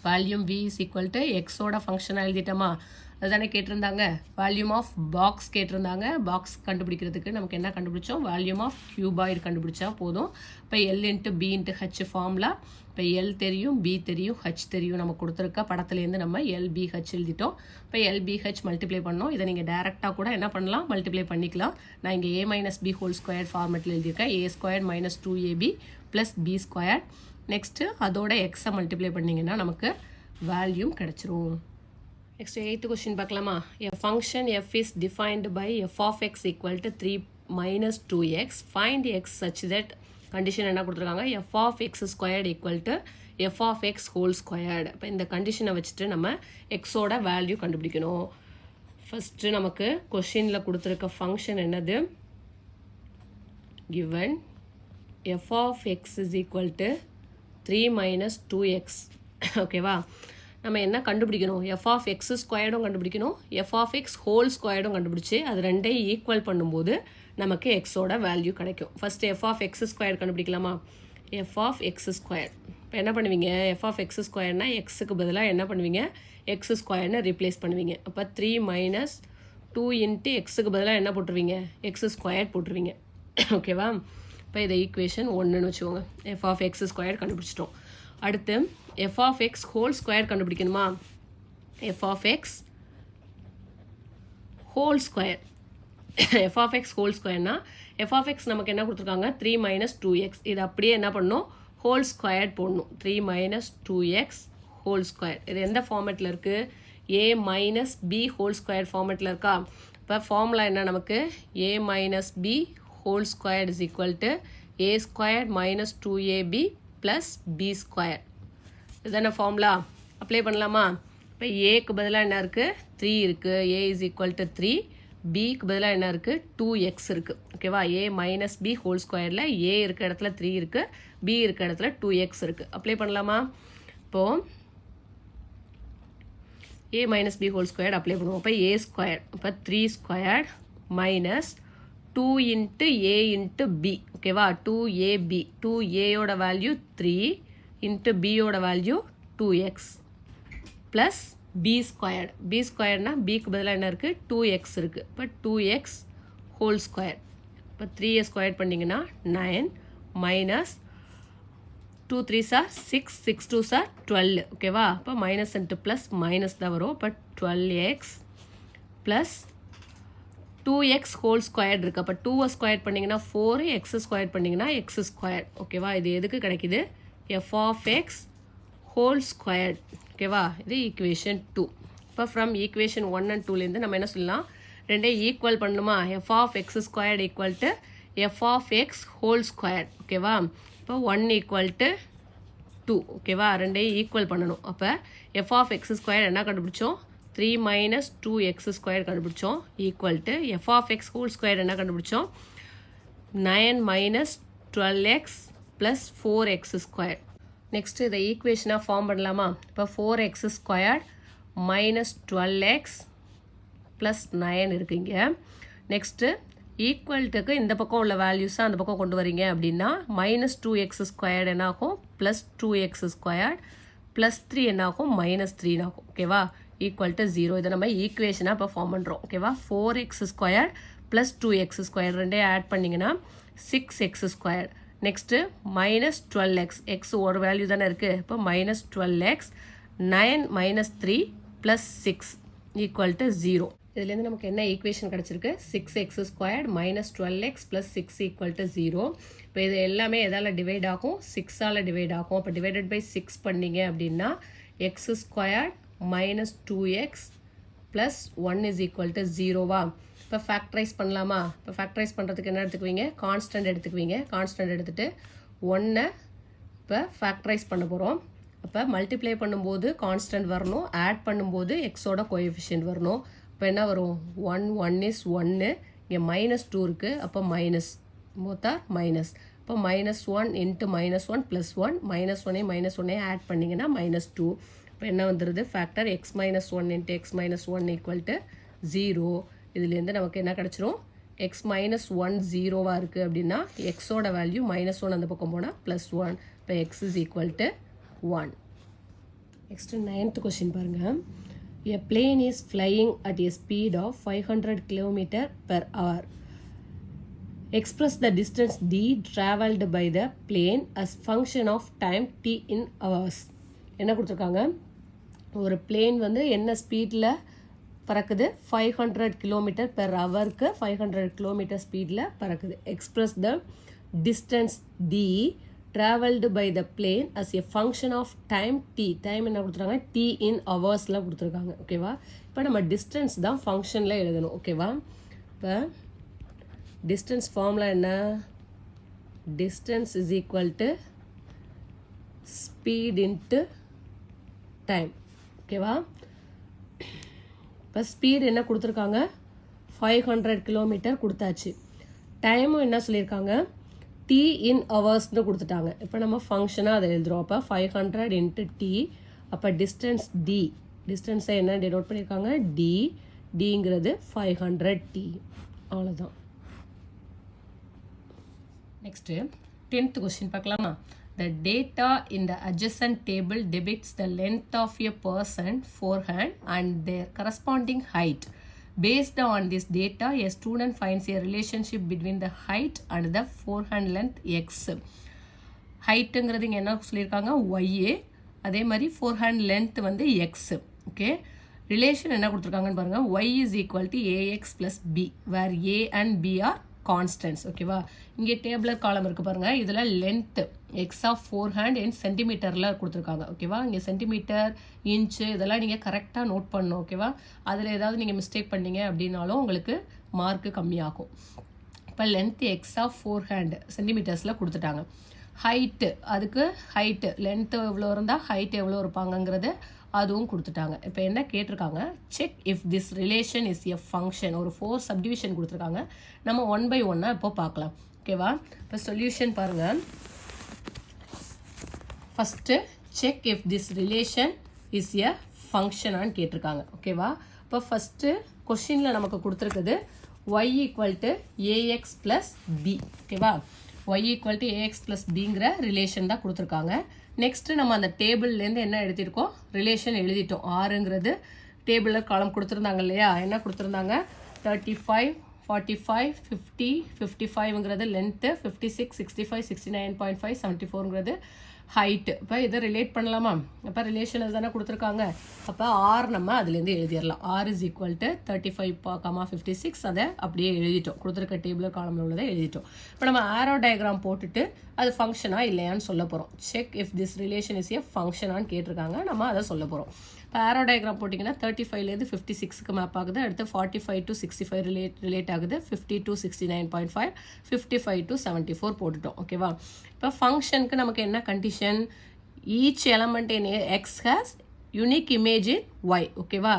Volume v is equal to எக்ஸோட ஃபங்க்ஷனாக எழுதிட்டோமா? அதுதானே கேட்டிருந்தாங்க. வால்யூம் ஆஃப் பாக்ஸ் கேட்டிருந்தாங்க. பாக்ஸ் கண்டுபிடிக்கிறதுக்கு நமக்கு என்ன கண்டுபிடிச்சோம், வால்யூம் ஆஃப் கியூபாய்டு கண்டுபிடிச்சா போதும். இப்போ l into b into h formula. இப்போ எல் தெரியும், பி தெரியும், ஹெச் தெரியும். நம்ம கொடுத்துருக்க படத்துலேருந்து நம்ம எல்பிஹெச் எழுதிட்டோம். இப்போ எல்பிஹெச் மல்டிப்ளை பண்ணோம். இதை நீங்கள் டேரெக்டாக கூட என்ன பண்ணலாம், மல்டிப்ளை பண்ணிக்கலாம். நான் இங்கே a minus b whole square ஃபார்மெட்டில் எழுதியிருக்கேன். a square minus 2ab plus b square. Next அதோட எக்ஸை மல்டிப்ளை பண்ணிங்கன்னா நமக்கு வேல்யூம் கிடச்சிரும். Next, 8th question பார்க்கலாமா? A function f is defined by f of x equal to 3 minus 2x. Find x such that condition என்ன கொடுத்துருக்காங்க, f of x squared equal to f of x whole squared. இப்போ இந்த கண்டிஷனை வச்சுட்டு நம்ம எக்ஸோட value கண்டுபிடிக்கணும். ஃபஸ்ட்டு நமக்கு கொஷினில் கொடுத்துருக்க ஃபங்க்ஷன் என்னது, given f of x is equal to 3 minus 2x. ஓகேவா? நம்ம என்ன கண்டுபிடிக்கணும், எஃப் ஆஃப் எக்ஸ் ஸ்கொயர்டும் கண்டுபிடிக்கணும், எஃப் ஆஃப் எக்ஸ் ஹோல் ஸ்கொயர்டும் கண்டுபிடிச்சி அது ரெண்டையும் ஈக்குவல் பண்ணும்போது நமக்கு எக்ஸோட வேல்யூ கிடைக்கும். First f of x square கண்டுபிடிக்கலாமா? F of x square. இப்போ என்ன பண்ணுவீங்க, எஃப் ஆஃப் எக்ஸ் ஸ்கொயர்னா எக்ஸுக்கு பதிலாக என்ன பண்ணுவீங்க, எக்ஸ் ஸ்கொயர்னு ரீப்ளேஸ் பண்ணுவீங்க. அப்போ 3 மைனஸ் 2 இன்ட்டு எக்ஸுக்கு பதிலாக என்ன போட்டுருவீங்க, எக்ஸ் ஸ்கொயர் போட்டுருவீங்க. ஓகேவா? இப்போ இதை ஈக்குவேஷன் 1ன்னு வச்சுக்கோங்க. எஃப் ஆஃப் எக்ஸ் ஸ்கொயர் கண்டுபிடிச்சிட்டோம். அடுத்து f of x whole square கண்டுபிடிக்கணுமா? F of x whole square. F of x whole ஸ்கொயர்னா எஃப் ஆஃப் எக்ஸ் நமக்கு என்ன கொடுத்துருக்காங்க, 3 மைனஸ் 2x. இது அப்படியே என்ன பண்ணணும், ஹோல் ஸ்கொயர் போடணும். 3 மைனஸ் 2x ஹோல் ஸ்கொயர். இது எந்த ஃபார்மேட்டில் இருக்குது, a minus b whole square ஃபார்மேட்டில் இருக்கா? இப்போ ஃபார்முலா என்ன நமக்கு, a minus b whole square is equal to a square minus 2ab plus b square. இதுதானே ஃபார்முலா. அப்ளை பண்ணலாமா? இப்போ ஏக்கு பதிலாக என்ன இருக்குது, 3 இருக்குது. a is equal to 3. பிக்கு பதிலாக என்ன இருக்குது, 2x இருக்குது. ஓகேவா? a மைனஸ் பி ஹோல் ஸ்கொயரில் a இருக்க இடத்துல 3 இருக்குது, b இருக்க இடத்துல 2x இருக்குது. அப்ளை பண்ணலாமா? இப்போது a minus b whole square apply பண்ணுவோம். அப்போ a ஸ்கொயர், இப்போ 3 square minus 2 into a into b. ஓகேவா? 2ab, 2aயோட வேல்யூ 3 இன்ட்டு பியோட value 2x plus b squared. B ஸ்கொயர்னா பிக்கு பதிலாக என்ன இருக்குது, 2x இருக்குது. இப்போ 2x ஹோல் ஸ்கொயர். இப்போ 3a ஸ்கொயர் பண்ணிங்கன்னா 9 minus 2 3s are 6, 6 2s are 12. ஓகேவா? இப்போ மைனஸ் இன்ட்டு ப்ளஸ் மைனஸ் தான் வரும். இப்போ 12x plus 2x whole square இருக்குது. அப்போ 2 ஸ்கொயர் பண்ணிங்கன்னா 4, x ஸ்கொயர் பண்ணிங்கன்னா x ஸ்கொயர். ஓகேவா? இது எதுக்கு கிடைக்குது, f of x whole square. ஓகேவா? இது ஈக்குவேஷன் 2. இப்போ ஃப்ரம் ஈக்குவேஷன் 1 and 2லேருந்து நம்ம என்ன சொல்லலாம், ரெண்டே ஈக்குவல் பண்ணணுமா? F of x squared equal to f of x whole square. ஓகேவா? இப்போ 1 ஈக்குவல் டு 2. ஓகேவா? ரெண்டையும் ஈக்குவல் பண்ணணும். அப்போ எஃப் ஆஃப் எக்ஸ் ஸ்கொயர் என்ன கண்டுபிடிச்சோம், 3 மைனஸ் 2x ஸ்கொயர் கண்டுபிடிச்சோம். Equal to f of x whole square என்ன கண்டுபிடிச்சோம், 9 minus 12x plus 4x square. Next இதை ஈக்குவேஷனாக ஃபார்ம் பண்ணலாமா? இப்போ 4x square minus 12x plus 9 இருக்குங்க. நெக்ஸ்ட்டு ஈக்குவல்ட்டுக்கு இந்த பக்கம் உள்ள வேல்யூஸாக அந்த பக்கம் கொண்டு வரீங்க அப்படின்னா மைனஸ் 2x ஸ்கொயர்டு என்ன ஆகும், ப்ளஸ் 2x ஸ்கொயர்டு ப்ளஸ் 3 என்ன ஆகும், மைனஸ் 3 ஆகும். ஓகேவா? Equal to 0. இதை நம்ம ஈக்குவேஷனாக இப்போ ஃபார்ம் பண்ணுறோம். ஓகேவா? 4x square plus 2x square ரெண்டே ஆட் பண்ணிங்கன்னா 6x square. Next minus 12x, X ஒரு வேல்யூ தானே இருக்குது. இப்போ minus 12x 9 minus 3 plus 6 equal to 0. இதுலேருந்து நமக்கு என்ன ஈக்குவேஷன் கிடச்சிருக்கு, 6x square minus 12x plus 6 equal to 0. இப்போ இது எல்லாமே எதால் டிவைட் ஆகும், 6ஆல் டிவைட் ஆகும். அப்போ டிவைடட் பை 6 பண்ணிங்க அப்படின்னா x square minus 2x plus 1 is equal to 0வா? இப்போ ஃபேக்டரைஸ் பண்ணலாமா? இப்போ ஃபேக்டரைஸ் பண்ணுறதுக்கு என்ன எடுத்துக்குவீங்க, கான்ஸ்டன்ட் எடுத்துக்குவீங்க. கான்ஸ்டன்ட் எடுத்துகிட்டு 1 இப்போ ஃபேக்டரைஸ் பண்ண போகிறோம். அப்போ மல்டிப்ளை பண்ணும்போது கான்ஸ்டன்ட் வரணும், ஆட் பண்ணும்போது எக்ஸோட கோஎஃபிஷியன்ட் வரணும். இப்போ என்ன வரும்? 1 is 1, இங்கே -2 இருக்குது, அப்போ மைனஸ், மொத்தம் மைனஸ். இப்போ -1 இன்ட்டு -1 + 1, -1 ஆட் பண்ணிங்கன்னா -2. இப்போ என்ன வந்துடுது? Factor x - 1 into x - 1 = 0. இதுலேருந்து நமக்கு என்ன கிடச்சிரும்? x - 1 0வாக இருக்குது அப்படின்னா எக்ஸோட வேல்யூ -1 அந்த பக்கம் போனால் +1. இப்போ x = 1. Next 9th question பாருங்க. A plane is flying at a speed of 500 km/h. Express the distance d traveled by the plane as function of time t in hours. என்ன கொடுத்துருக்காங்க? ஒரு பிளேன் வந்து என்ன ஸ்பீடில் பறக்குது? 500 km/h 500 km ஸ்பீடில் பறக்குது. Express the distance d traveled by the plane as a function of time t. Time என்ன கொடுத்துருக்காங்க? t in ஹவர்ஸில் கொடுத்துருக்காங்க. ஓகேவா? இப்போ நம்ம டிஸ்டன்ஸ் தான் ஃபங்க்ஷனில் எழுதணும். ஓகேவா? இப்போ டிஸ்டன்ஸ் ஃபார்முலா என்ன? Distance is equal to speed into time. ஓகேவா? இப்போ ஸ்பீடு என்ன கொடுத்துருக்காங்க? 500 km கொடுத்தாச்சு. டைமும் என்ன சொல்லியிருக்காங்க? t in ஹவர்ஸ்னு கொடுத்துட்டாங்க. இப்போ நம்ம ஃபங்க்ஷனாக அதை எழுதுகிறோம். அப்போ 500 இன்ட்டு t. அப்போ டிஸ்டன்ஸ் d, டிஸ்டன்ஸை என்ன டினோட் பண்ணியிருக்காங்க? d, dங்கிறது 500t. அவ்வளோதான். நெக்ஸ்ட்டு 10th கொஸ்டின் பார்க்கலாமா? The data in the adjacent table depicts the length of a person forehand and their corresponding height. Based on this data, a student finds a relationship between the height and the forehand length x. ஹைட்டுங்கிறது இங்கே என்ன சொல்லியிருக்காங்க? y. அதே மாதிரி forehand length வந்து x. Okay, relation என்ன கொடுத்துருக்காங்கன்னு பாருங்கள். y is equal to ax plus b, where a and b are constants. ஓகேவா? இங்கே டேபிளர் காலம் இருக்குது பாருங்கள். இதில் லென்த்து எக்ஸ் ஆஃப் ஃபோர்ஹேண்ட் இன் சென்டிமீட்டரில் கொடுத்துருக்காங்க. ஓகேவா? இங்கே சென்டிமீட்டர், இன்ச்சு இதெல்லாம் நீங்கள் கரெக்டாக நோட் பண்ணணும். ஓகேவா? அதில் ஏதாவது நீங்கள் மிஸ்டேக் பண்ணீங்க அப்படின்னாலும் உங்களுக்கு மார்க்கு கம்மியாகும். இப்போ லென்த் எக்ஸ் ஆஃப் ஃபோர்ஹேண்ட் சென்டிமீட்டர்ஸில் கொடுத்துட்டாங்க. ஹைட்டு, அதுக்கு ஹைட்டு லென்த்து எவ்வளோ இருந்தால் ஹைட் எவ்வளோ இருப்பாங்கங்கிறது அதுவும் கொடுத்துட்டாங்க. இப்போ என்ன கேட்டிருக்காங்க? Check if this relation is a function. ஒரு 4 சப்டிவிஷன் கொடுத்துருக்காங்க. நம்ம 1 by 1 இப்போ பார்க்கலாம். ஓகேவா? இப்போ சொல்யூஷன் பாருங்கள். First check if this relation is a ஃபங்க்ஷனான்னு கேட்டிருக்காங்க. ஓகேவா? இப்போ ஃபஸ்ட்டு கொஷினில் நமக்கு கொடுத்துருக்குது y = ax plus b. ஓகேவா? y = ax plus bங்கிற ரிலேஷன் தான் கொடுத்துருக்காங்க. நெக்ஸ்ட்டு நம்ம அந்த டேபிள்லேருந்து என்ன எழுதியிருக்கோம்? ரிலேஷன் எழுதிட்டோம். ஆறுங்கிறது டேபிளில் காலம் கொடுத்துருந்தாங்க இல்லையா? என்ன கொடுத்துருந்தாங்க? 35, 45, 50, 55ங்கிறது லென்த்து, 56, 65, 69.5, 74ங்கிறது ஹைட்டு. இப்போ இதை ரிலேட் பண்ணலாமா? அப்போ ரிலேஷன் தானே கொடுத்துருக்காங்க. அப்போ ஆர் நம்ம அதுலேருந்து எழுதிடலாம். ஆர் இஸ் ஈக்குவல் டு 35, 56 அதை அப்படியே எழுதிட்டோம். கொடுத்துருக்க டேபிள் காலமில் உள்ளதை எழுதிட்டோம். இப்போ நம்ம ஆரோ டயக்ராம் போட்டுட்டு அது ஃபங்க்ஷனாக இல்லையான்னு சொல்ல போகிறோம். Check if this relation is a ஃபங்க்ஷனான்னு கேட்டிருக்காங்க. நம்ம அதை சொல்ல போகிறோம். இப்போ ஆரோ டயக்ராம் போட்டிங்கன்னா 35லேருந்து 56க்கு மேப் ஆகுது. அடுத்து 45 to 65 ரிலேட் ஆகுது. 50 to 69.5, 55 to 74 போட்டுட்டோம். ஓகேவா? இப்போ ஃபங்க்ஷனுக்கு நமக்கு என்ன condition? Each element in x has unique image in y. ஓகேவா?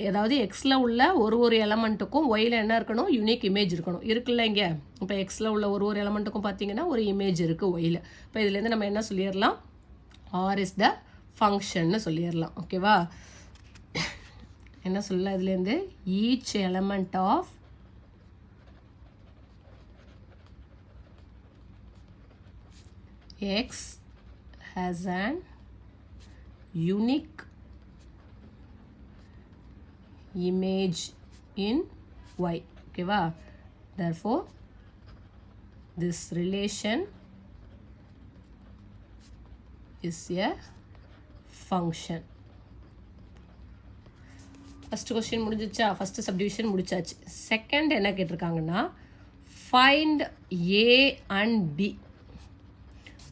ஏதாவது எக்ஸில் உள்ள ஒரு எலமெண்ட்டுக்கும் ஒயில் என்ன இருக்கணும்? யூனிக் இமேஜ் இருக்கணும். இருக்குல்ல இங்கே? இப்போ எக்ஸில் உள்ள ஒரு எலமெண்ட்டுக்கும் பார்த்தீங்கன்னா ஒரு இமேஜ் இருக்குது ஒயில். இப்போ இதுலேருந்து நம்ம என்ன சொல்லிடலாம்? ஆர் இஸ் த ஃபங்க்ஷன்னு சொல்லிடலாம். ஓகேவா? என்ன சொல்லலாம் இதுலேருந்து? Each element of x has an unique image in y. ஓகேவா? therefore this relation is a function. First question முடிஞ்சிச்சா? ஃபஸ்ட்டு சப்டிவிஷன் முடிச்சாச்சு. செகண்ட் என்ன கேட்டிருக்காங்கன்னா, find a and b.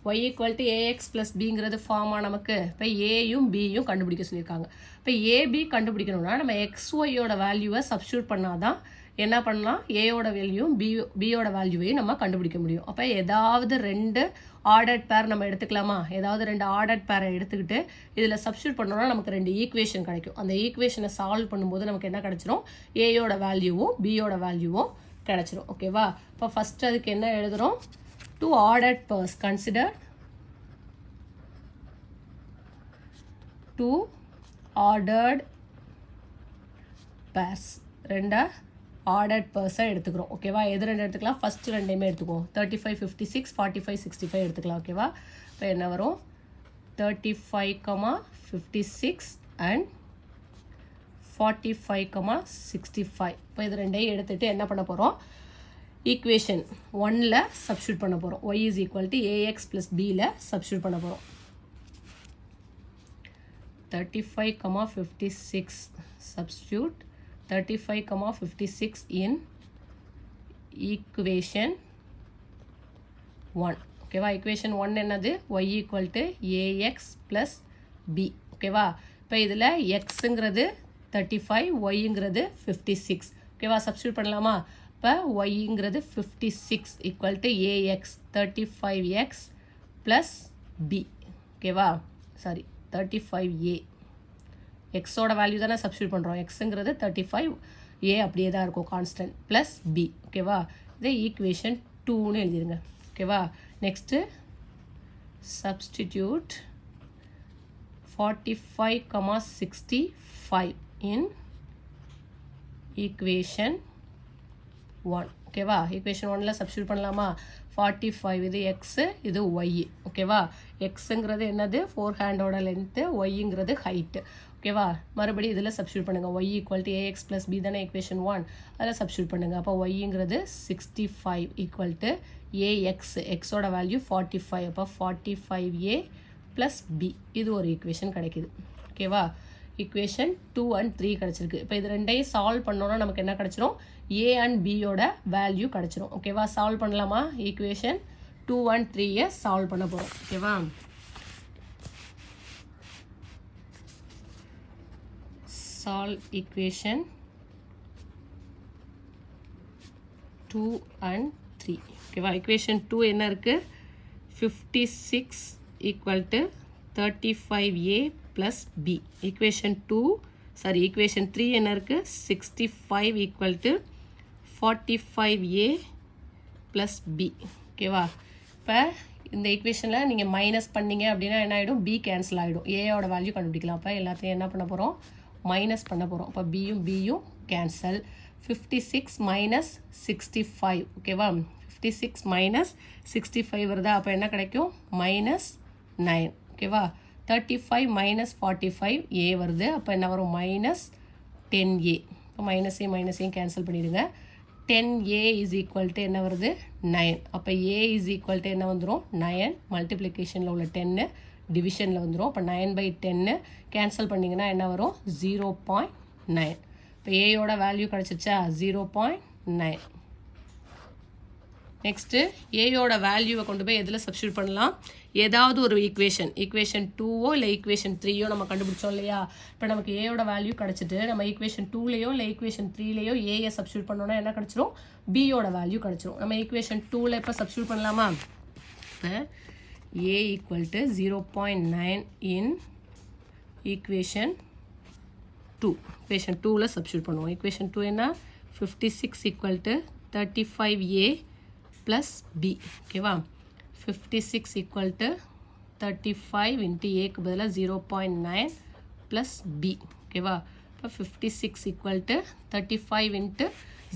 y = ax plus bங்கிறது ஃபார்மா நமக்கு. இப்போ ஏயும் பியும் கண்டுபிடிக்க சொல்லியிருக்காங்க. இப்போ ஏபி கண்டுபிடிக்கணும்னா நம்ம XYயோட வேல்யூவை சப்ஸ்டியூட் பண்ணாதான் என்ன பண்ணலாம், ஏயோட வேல்யூவும் பியோட வேல்யூவையும் நம்ம கண்டுபிடிக்க முடியும். அப்போ ஏதாவது 2 ஆர்டர்ட் பேர் நம்ம எடுத்துக்கலாமா? ஏதாவது 2 ஆர்டர்ட் பேரை எடுத்துக்கிட்டு இதில் சப்ஸ்டியூட் பண்ணோம்னா நமக்கு 2 ஈக்குவேஷன் கிடைக்கும். அந்த ஈக்குவேஷனை சால்வ் பண்ணும்போது நமக்கு என்ன கிடைச்சிரும், ஏயோட வேல்யூவும் பியோட வேல்யூவும் கிடைச்சிரும். ஓகேவா? இப்போ ஃபஸ்ட்டு அதுக்கு என்ன எழுதுகிறோம், 2 ordered pairs. Consider 2 ordered pairs. 2 ordered pairs எடுத்துக்கிறோம். ஓகேவா? எது 2 எடுத்துக்கலாம், ஃபஸ்ட்டு 2மே எடுத்துக்குவோம். 35, 56, 45, 65 எடுத்துக்கலாம். ஓகேவா? இப்போ என்ன வரும், 35, 56 and 45, 65. இப்போ இது 2ஐயும் எடுத்துகிட்டு என்ன பண்ண போகிறோம், ஈக்குவேஷன் 1ல் சப்ஸ்டியூட் பண்ண போகிறோம். y is equal to ax plus bல சப்ஸ்டியூட் பண்ண போகிறோம். 35, 56 substitute 35, 56 in equation 1. ஓகேவா? equation 1 என்னது, y equal to ax plus b. ஓகேவா? இப்போ இதில் xங்கிறது 35, yங்கிறது 56. ஓகேவா? சப்ஸ்டியூட் பண்ணலாமா? இப்போ yங்கிறது 56 equal to ax 35x plus b. ஓகேவா? Sorry 35a. எக்ஸோட வேல்யூ தானே சப்ஸ்டியூட் பண்ணுறோம். எக்ஸுங்கிறது 35, a அப்படியே தான் இருக்கும் கான்ஸ்டன்ட், ப்ளஸ் b. ஓகேவா? இதை ஈக்குவேஷன் 2ன்னு எழுதிருங்க. ஓகேவா? நெக்ஸ்ட்டு சப்ஸ்டிடியூட் 45, 65 இன் ஈக்குவேஷன் 1. ஓகேவா? ஈக்குவேஷன் 1ல் சப்ஸ்டியூட் பண்ணலாமா? 45 இது எக்ஸு, இது ஒய். ஓகேவா? எக்ஸுங்கிறது என்னது, 4 ஹேண்டோட லென்த்து, ஒய்ங்கிறது ஹைட்டு. ஓகேவா? மறுபடியும் இதில் சப்ஸ்டியூட் பண்ணுங்கள். y equal to a x plus b தானே ஈக்குவேஷன் 1, அதில் சப்ஸ்டியூட் பண்ணுங்கள். அப்போ ஒய்ங்கிறது 65 ஈக்குவல் டு ஏஎக்ஸ், எக்ஸோட வேல்யூ 45. அப்போ 45a ப்ளஸ் பி. இது ஒரு ஈக்குவேஷன் கிடைக்குது. ஓகேவா? ஈக்குவேஷன் 2 and 3 கிடச்சிருக்கு. இப்போ இது 2ஐயும் சால்வ் பண்ணோன்னா நமக்கு என்ன கிடச்சிரும், a and bயோட வேல்யூ கிடச்சிரும். ஓகேவா? சால்வ் பண்ணலாமா? ஈக்குவேஷன் 2 and 3ஐ சால்வ் பண்ண போகிறோம். ஓகேவா? Solve equation 2 and 3. ஓகேவா? ஈக்குவேஷன் 2 என்ன இருக்குது, 56 equal to 35a plus b. Equation 3 என்ன இருக்குது, 65 equal to 45a plus B. ஓகேவா? இப்போ இந்த ஈக்குவேஷனில் நீங்கள் மைனஸ் பண்ணிங்க அப்படின்னா என்ன ஆகிடும், பி கேன்சல் ஆகிடும். ஏயோட வேல்யூ கண்டுபிடிக்கலாம். அப்போ எல்லாத்தையும் என்ன பண்ண போகிறோம், மைனஸ் பண்ண போகிறோம். இப்போ பியும் கேன்சல். 56 மைனஸ் 65. ஓகேவா? 56 மைனஸ் 65 வருதா? அப்போ என்ன கிடைக்கும், -9. ஓகேவா? 35 மைனஸ் 45 a வருது. அப்போ என்ன வரும், -10a. இப்போ மைனஸையும் கேன்சல் பண்ணிவிடுங்க. 10a இஸ் ஈக்குவல் டு என்ன வருது, 9. அப்போ a இஸ் ஈக்குவல் டு என்ன வந்துடும், 9. மல்டிப்ளிகேஷனில் உள்ள 10 டிவிஷனில் வந்துடும். அப்போ 9/10 கேன்சல் பண்ணிங்கன்னா என்ன வரும், 0.9. இப்போ ஏயோட வேல்யூ கிடச்சிச்சா, 0.9. நெக்ஸ்ட்டு ஏயோட வேல்யூவை கொண்டு போய் எதில் சப்ஸ்டியூட் பண்ணலாம், ஏதாவது ஒரு ஈக்குவேஷன் 2வோ இல்லை ஈக்குவேஷன் 3யோ நம்ம கண்டுபிடிச்சோம் இல்லையா. இப்போ நமக்கு ஏயோட வேல்யூ கிடச்சிட்டு நம்ம ஈக்குவேஷன் 2லேயோ இல்லை ஈக்குவேஷன் 3லேயோ ஏயை சப்ஸ்டியூட் பண்ணோன்னா என்ன கிடச்சிரும், பியோட வேல்யூ கிடச்சிரும். நம்ம ஈக்குவேஷன் 2ல் இப்போ சப்ஸ்டியூட் பண்ணலாமா? இப்போ a equal to 0.9 in equation 2. Equation 2ல் சப்ஸ்டியூட் பண்ணுவோம். ஈக்குவேஷன் 2 என்ன, 56 equal to 35a plus B. ஓகேவா? 56 ஈக்குவல் டு 35 இன்ட்டு ஏக்கு பதிலாக 0.9 ப்ளஸ் பி. ஓகேவா? இப்போ 56 ஈக்குவல் டு 35 இன்ட்டு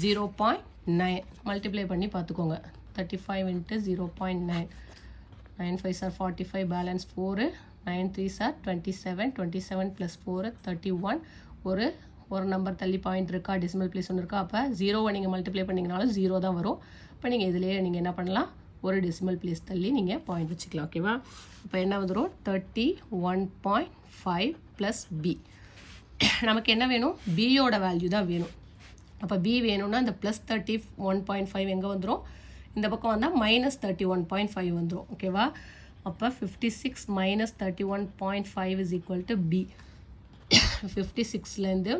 0.9 மல்டிப்ளை பண்ணி பார்த்துக்கோங்க. 35 into 0.9, 9 5s are 45, balance 4, 9 3s are 27, 27 plus 4 31. ஒரு நம்பர் தள்ளி பாயிண்ட் இருக்கா, டெசிமல் பிளேஸ் ஒன்று இருக்கா. அப்போ 0வை நீங்கள் மல்டிப்ளை பண்ணிங்கனாலும் 0 தான் வரும். இப்போ நீங்கள் இதிலேயே நீங்கள் என்ன பண்ணலாம், ஒரு டெசிமல் பிளேஸ் தள்ளி நீங்கள் பாயிண்ட் வச்சுக்கலாம். ஓகேவா? இப்போ என்ன வந்துடும், 31.5 ப்ளஸ் பி. நமக்கு என்ன வேணும், பியோட வேல்யூ தான் வேணும். அப்போ பி வேணும்னா இந்த ப்ளஸ் 31.5 எங்கே வந்துடும், இந்த பக்கம் வந்தால் -31.5 வந்துடும். ஓகேவா? அப்போ 56 minus 31.5 is equal to b. 56லேருந்து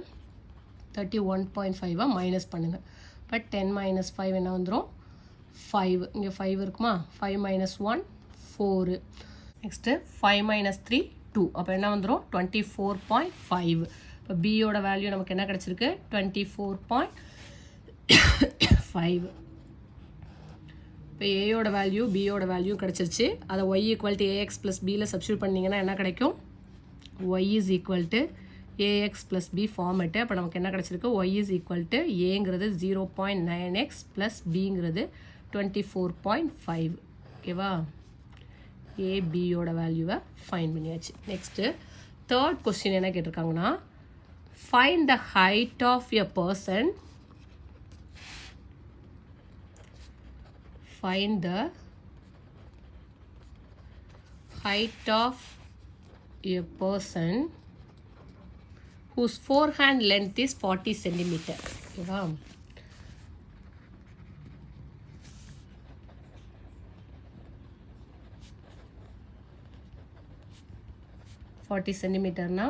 31.5 மைனஸ் பண்ணுங்கள். இப்போ 10 minus 5 என்ன வந்துடும் 5. இங்கே 5 இருக்குமா 5 minus 1 4. Next 5 minus 3 2. அப்போ என்ன வந்துடும் 24.5. இப்போ பியோட வேல்யூ நமக்கு என்ன கிடச்சிருக்கு 24.5. இப்போ ஏயோட வேல்யூ பியோட வேல்யூ கிடச்சிருச்சு. அதை y equal to a x plus பியில் சப்ஸ்டியூட் பண்ணிங்கன்னா என்ன கிடைக்கும் y is equal to a x plus b format. அப்போ நமக்கு என்ன கிடச்சிருக்கு y இஸ் ஈக்குவல் டு ஏங்கிறது 0.9x ப்ளஸ் பிங்கிறது 24.5. ஓகேவா ஏபியோட வேல்யூவை ஃபைன் பண்ணியாச்சு. நெக்ஸ்ட்டு தேர்ட் கொஸ்டின் என்ன கேட்டிருக்காங்கன்னா find the height of a person. Find the height of a person whose forehand length is 40 centimeter. Okay, 40 சென்டிமீட்டர்னா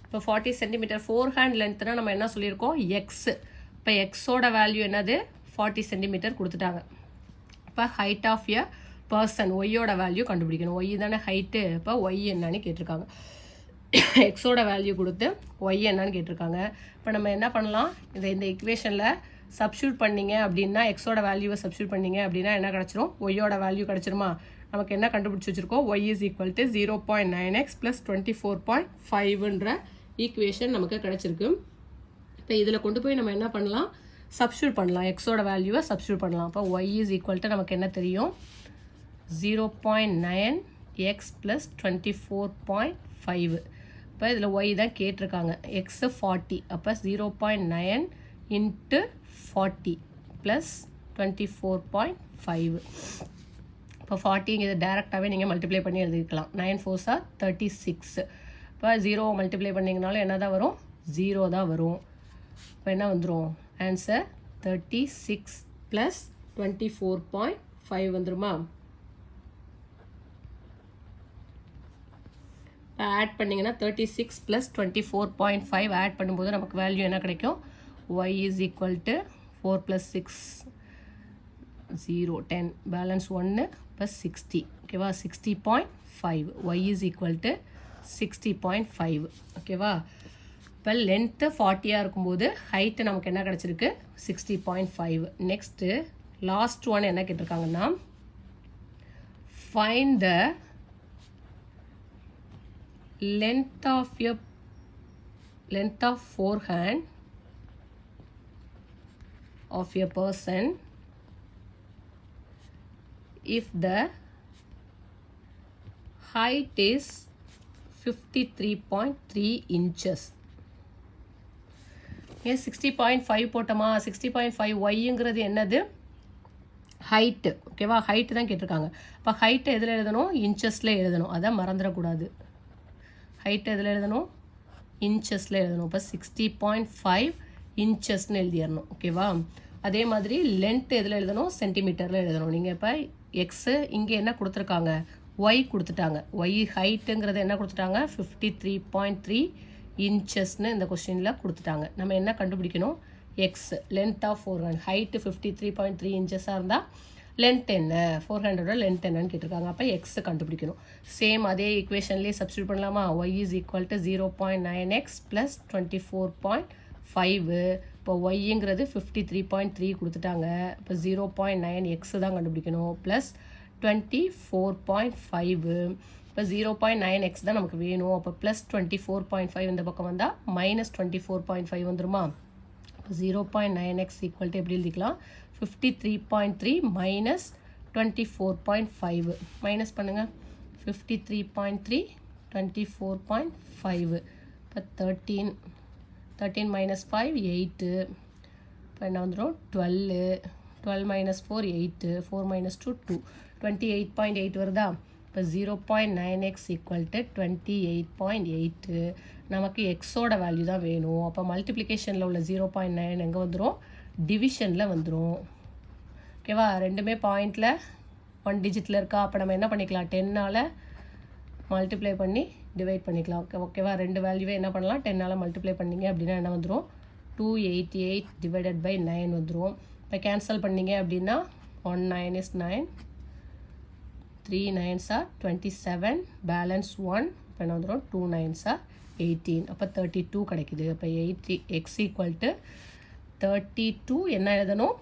இப்போ 40 சென்டிமீட்டர் ஃபோர் ஹேண்ட் லென்த்னா நம்ம என்ன சொல்லியிருக்கோம் எக்ஸ். இப்போ எக்ஸோட வேல்யூ என்னது 40 சென்டிமீட்டர் கொடுத்துட்டாங்க. இப்போ ஹைட் ஆஃப் எ பர்சன் ஒய்யோட வேல்யூ கண்டுபிடிக்கணும். ஒய் தானே ஹைட்டு. இப்போ ஒய் என்னன்னு கேட்டிருக்காங்க. எக்ஸோட வேல்யூ கொடுத்து ஒய் என்னன்னு கேட்டிருக்காங்க. இப்போ நம்ம என்ன பண்ணலாம் இந்த இக்குவேஷனில் சப்ஸ்டியூட் பண்ணிங்க அப்படின்னா எக்ஸோட வேல்யூவை சப்ஸ்டியூட் பண்ணிங்க அப்படின்னா என்ன கிடச்சிரும் ஒய்யோட வேல்யூ கிடச்சிருமா. நமக்கு என்ன கண்டுபிடிச்சி வச்சுருக்கோம் y is equal to 0.9x plus 24.5ன்ற ஈக்குவேஷன் நமக்கு கிடச்சிருக்கு. இப்போ இதில் கொண்டு போய் நம்ம என்ன பண்ணலாம் சப்ஸ்டியூட் பண்ணலாம். எக்ஸோட வேல்யூவை சப்ஸ்டியூட் பண்ணலாம். அப்போ y இஸ் ஈக்குவல் டு நமக்கு என்ன தெரியும் 0.9x ப்ளஸ் 24.5. இப்போ இதில் y தான் கேட்டிருக்காங்க. எக்ஸு 40. அப்போ 0.9 இன்ட்டு 40 ப்ளஸ் 24.5. இப்போ 40 இதை டேரெக்டாகவே நீங்கள் மல்டிப்ளை பண்ணி எழுதிக்கலாம். 9 4s are 36. இப்போ 0 மல்டிப்ளை பண்ணிங்கனாலும் என்ன தான் வரும் 0 தான் வரும். இப்போ என்ன வந்துடும் ஆன்சர் 36 ப்ளஸ் 24.5 வந்துருமா. ஆட் பண்ணிங்கன்னா 36 ப்ளஸ் 24.5 ஆட் பண்ணும்போது நமக்கு வேல்யூ என்ன கிடைக்கும் y is equal to 4 plus 6 0 10 balance 1 plus 60. ஓகேவா 60.5. y is equal to 60.5. ஓகேவா இப்போ லென்த்து 40 இருக்கும்போது ஹைட்டு நமக்கு என்ன கிடச்சிருக்கு 60.5. நெக்ஸ்ட்டு லாஸ்ட் ஒன் என்ன கேட்டிருக்காங்கன்னா find the length of forehand of a person if the height is 53.3 inches. ஏன் 60.5 போட்டோமா 60.5 ஒய்ங்கிறது என்னது ஹைட்டு. ஓகேவா ஹைட்டு தான் கேட்டிருக்காங்க. இப்போ ஹைட்டை எதில் எழுதணும் இன்ச்சஸில் எழுதணும். அதை மறந்துடக்கூடாது. ஹைட் எதில் எழுதணும் இன்ச்சஸில் எழுதணும். இப்போ 60.5 இன்ச்சஸ்ன்னு எழுதிடணும். ஓகேவா அதே மாதிரி லென்த் எதில் எழுதணும் சென்டிமீட்டரில் எழுதணும். நீங்கள் இப்போ எக்ஸு இங்கே என்ன கொடுத்துருக்காங்க ஒய் கொடுத்துட்டாங்க. ஒய் ஹைட்டுங்கிறது என்ன கொடுத்துட்டாங்க 53.3 இன்ச்சஸ்ன்னு இந்த கொஸ்டினில் கொடுத்துட்டாங்க. நம்ம என்ன கண்டுபிடிக்கணும் x length of forehand height 53.3 இன்ச்சஸாக இருந்தால் லென்த் என்ன 400ஓட லென்த் என்னன்னு கேட்டிருக்காங்க. அப்போ எக்ஸ் கண்டுபிடிக்கணும். சேம் அதே ஈக்குவேஷன்லேயே சப்ஸ்டியூட் பண்ணலாமா y is equal to 0.9x plus 24.5. இப்போ ஒய்ங்கிறது 53.3 கொடுத்துட்டாங்க. இப்போ 0.9x தான் கண்டுபிடிக்கணும் ப்ளஸ் 24.5. இப்போ 0.9x தான் நமக்கு வேணும். அப்போ ப்ளஸ் 24.5 இந்த பக்கம் வந்தால் மைனஸ் 24.5 வந்துருமா. 0.9x ஈக்குவல் டு எப்படி எழுதிக்கலாம் 53.3 மைனஸ் 24.5 மைனஸ் பண்ணுங்கள் 53.3 24.5. இப்போ 13 மைனஸ் 5 8. இப்போ என்ன வந்துடும் 12 மைனஸ் 4 8 4 மைனஸ் 2 2 28.8 வருதா. இப்போ 0.9x ஈக்குவல் டு 28.8. நமக்கு எக்ஸோட வேல்யூ தான் வேணும். அப்போ மல்டிப்ளிகேஷனில் உள்ள 0.9 எங்கே வந்துடும் டிவிஷனில் வந்துடும். ஓகேவா ரெண்டுமே பாயிண்டில் 1 டிஜிட்டில் இருக்கா. அப்போ நம்ம என்ன பண்ணிக்கலாம் 10ஆல் மல்டிப்ளை பண்ணி டிவைட் பண்ணிக்கலாம். ஓகேவா ரெண்டு வேல்யூவே என்ன பண்ணலாம் 10ஆல் மல்டிப்ளை பண்ணிங்க அப்படின்னா என்ன வந்துடும் 288 divided by 9 வந்துரும். இப்போ கேன்சல் பண்ணீங்க அப்படின்னா 1 9 is 9, 3 9s are 27, பேலன்ஸ் 1, இப்போ என்ன வந்துடும் 2 9s are 18, அப்போ 32 கிடைக்குது. அப்போ x equal to 32 என்ன எழுதணும்,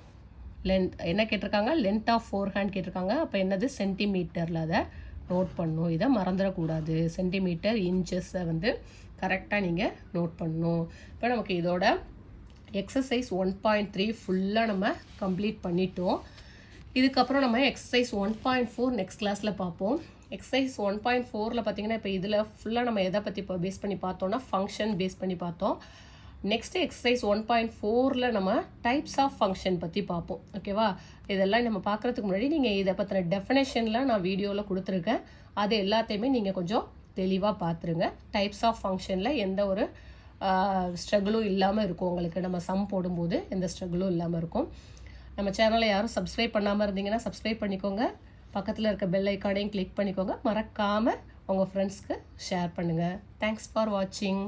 லென்த் என்ன கேட்டிருக்காங்க, லென்த் ஆஃப் ஃபோர் ஹேண்ட் கேட்டிருக்காங்க. அப்போ என்னது சென்டிமீட்டரில் அதை நோட் பண்ணணும். இதை மறந்துடக்கூடாது. சென்டிமீட்டர் இன்ச்சஸை வந்து கரெக்டாக நீங்கள் நோட் பண்ணணும். இப்போ நமக்கு இதோட எக்ஸசைஸ் 1.3 ஃபுல்லாக நம்ம கம்ப்ளீட் பண்ணிட்டோம். இதுக்கப்புறம் நம்ம எக்ஸசைஸ் 1.4 நெக்ஸ்ட் கிளாஸில் பார்ப்போம். எக்ஸசைஸ் 1.4ல் பார்த்தீங்கன்னா இப்போ இதில் ஃபுல்லாக நம்ம எதை பற்றி இப்போ பேஸ் பண்ணி பார்த்தோம்னா ஃபங்க்ஷன் பேஸ் பண்ணி பார்த்தோம். நெக்ஸ்ட் எக்ஸசைஸ் 1.4ல் நம்ம டைப்ஸ் ஆஃப் ஃபங்க்ஷன் பற்றி பார்ப்போம். ஓகேவா, இதெல்லாம் நம்ம பார்க்குறதுக்கு முன்னாடி நீங்கள் இதை பற்றின டெஃபினேஷனில் நான் வீடியோவில் கொடுத்துருக்கேன். அது எல்லாத்தையுமே நீங்கள் கொஞ்சம் தெளிவாக பார்த்துருங்க. டைப்ஸ் ஆஃப் ஃபங்க்ஷனில் எந்த ஒரு ஸ்ட்ரகிளும் இல்லாமல் இருக்கும். உங்களுக்கு நம்ம சம் போடும்போது எந்த ஸ்ட்ரகிளும் இல்லாமல் இருக்கும். நம்ம சேனலை யாரும் சப்ஸ்கிரைப் பண்ணாமல் இருந்தீங்கன்னா சப்ஸ்கிரைப் பண்ணிக்கோங்க. பக்கத்தில் இருக்க பெல் ஐக்கானையும் கிளிக் பண்ணிக்கோங்க. மறக்காமல் உங்கள் ஃப்ரெண்ட்ஸ்க்கு ஷேர் பண்ணுங்கள். தேங்க்ஸ் ஃபார் வாட்சிங்.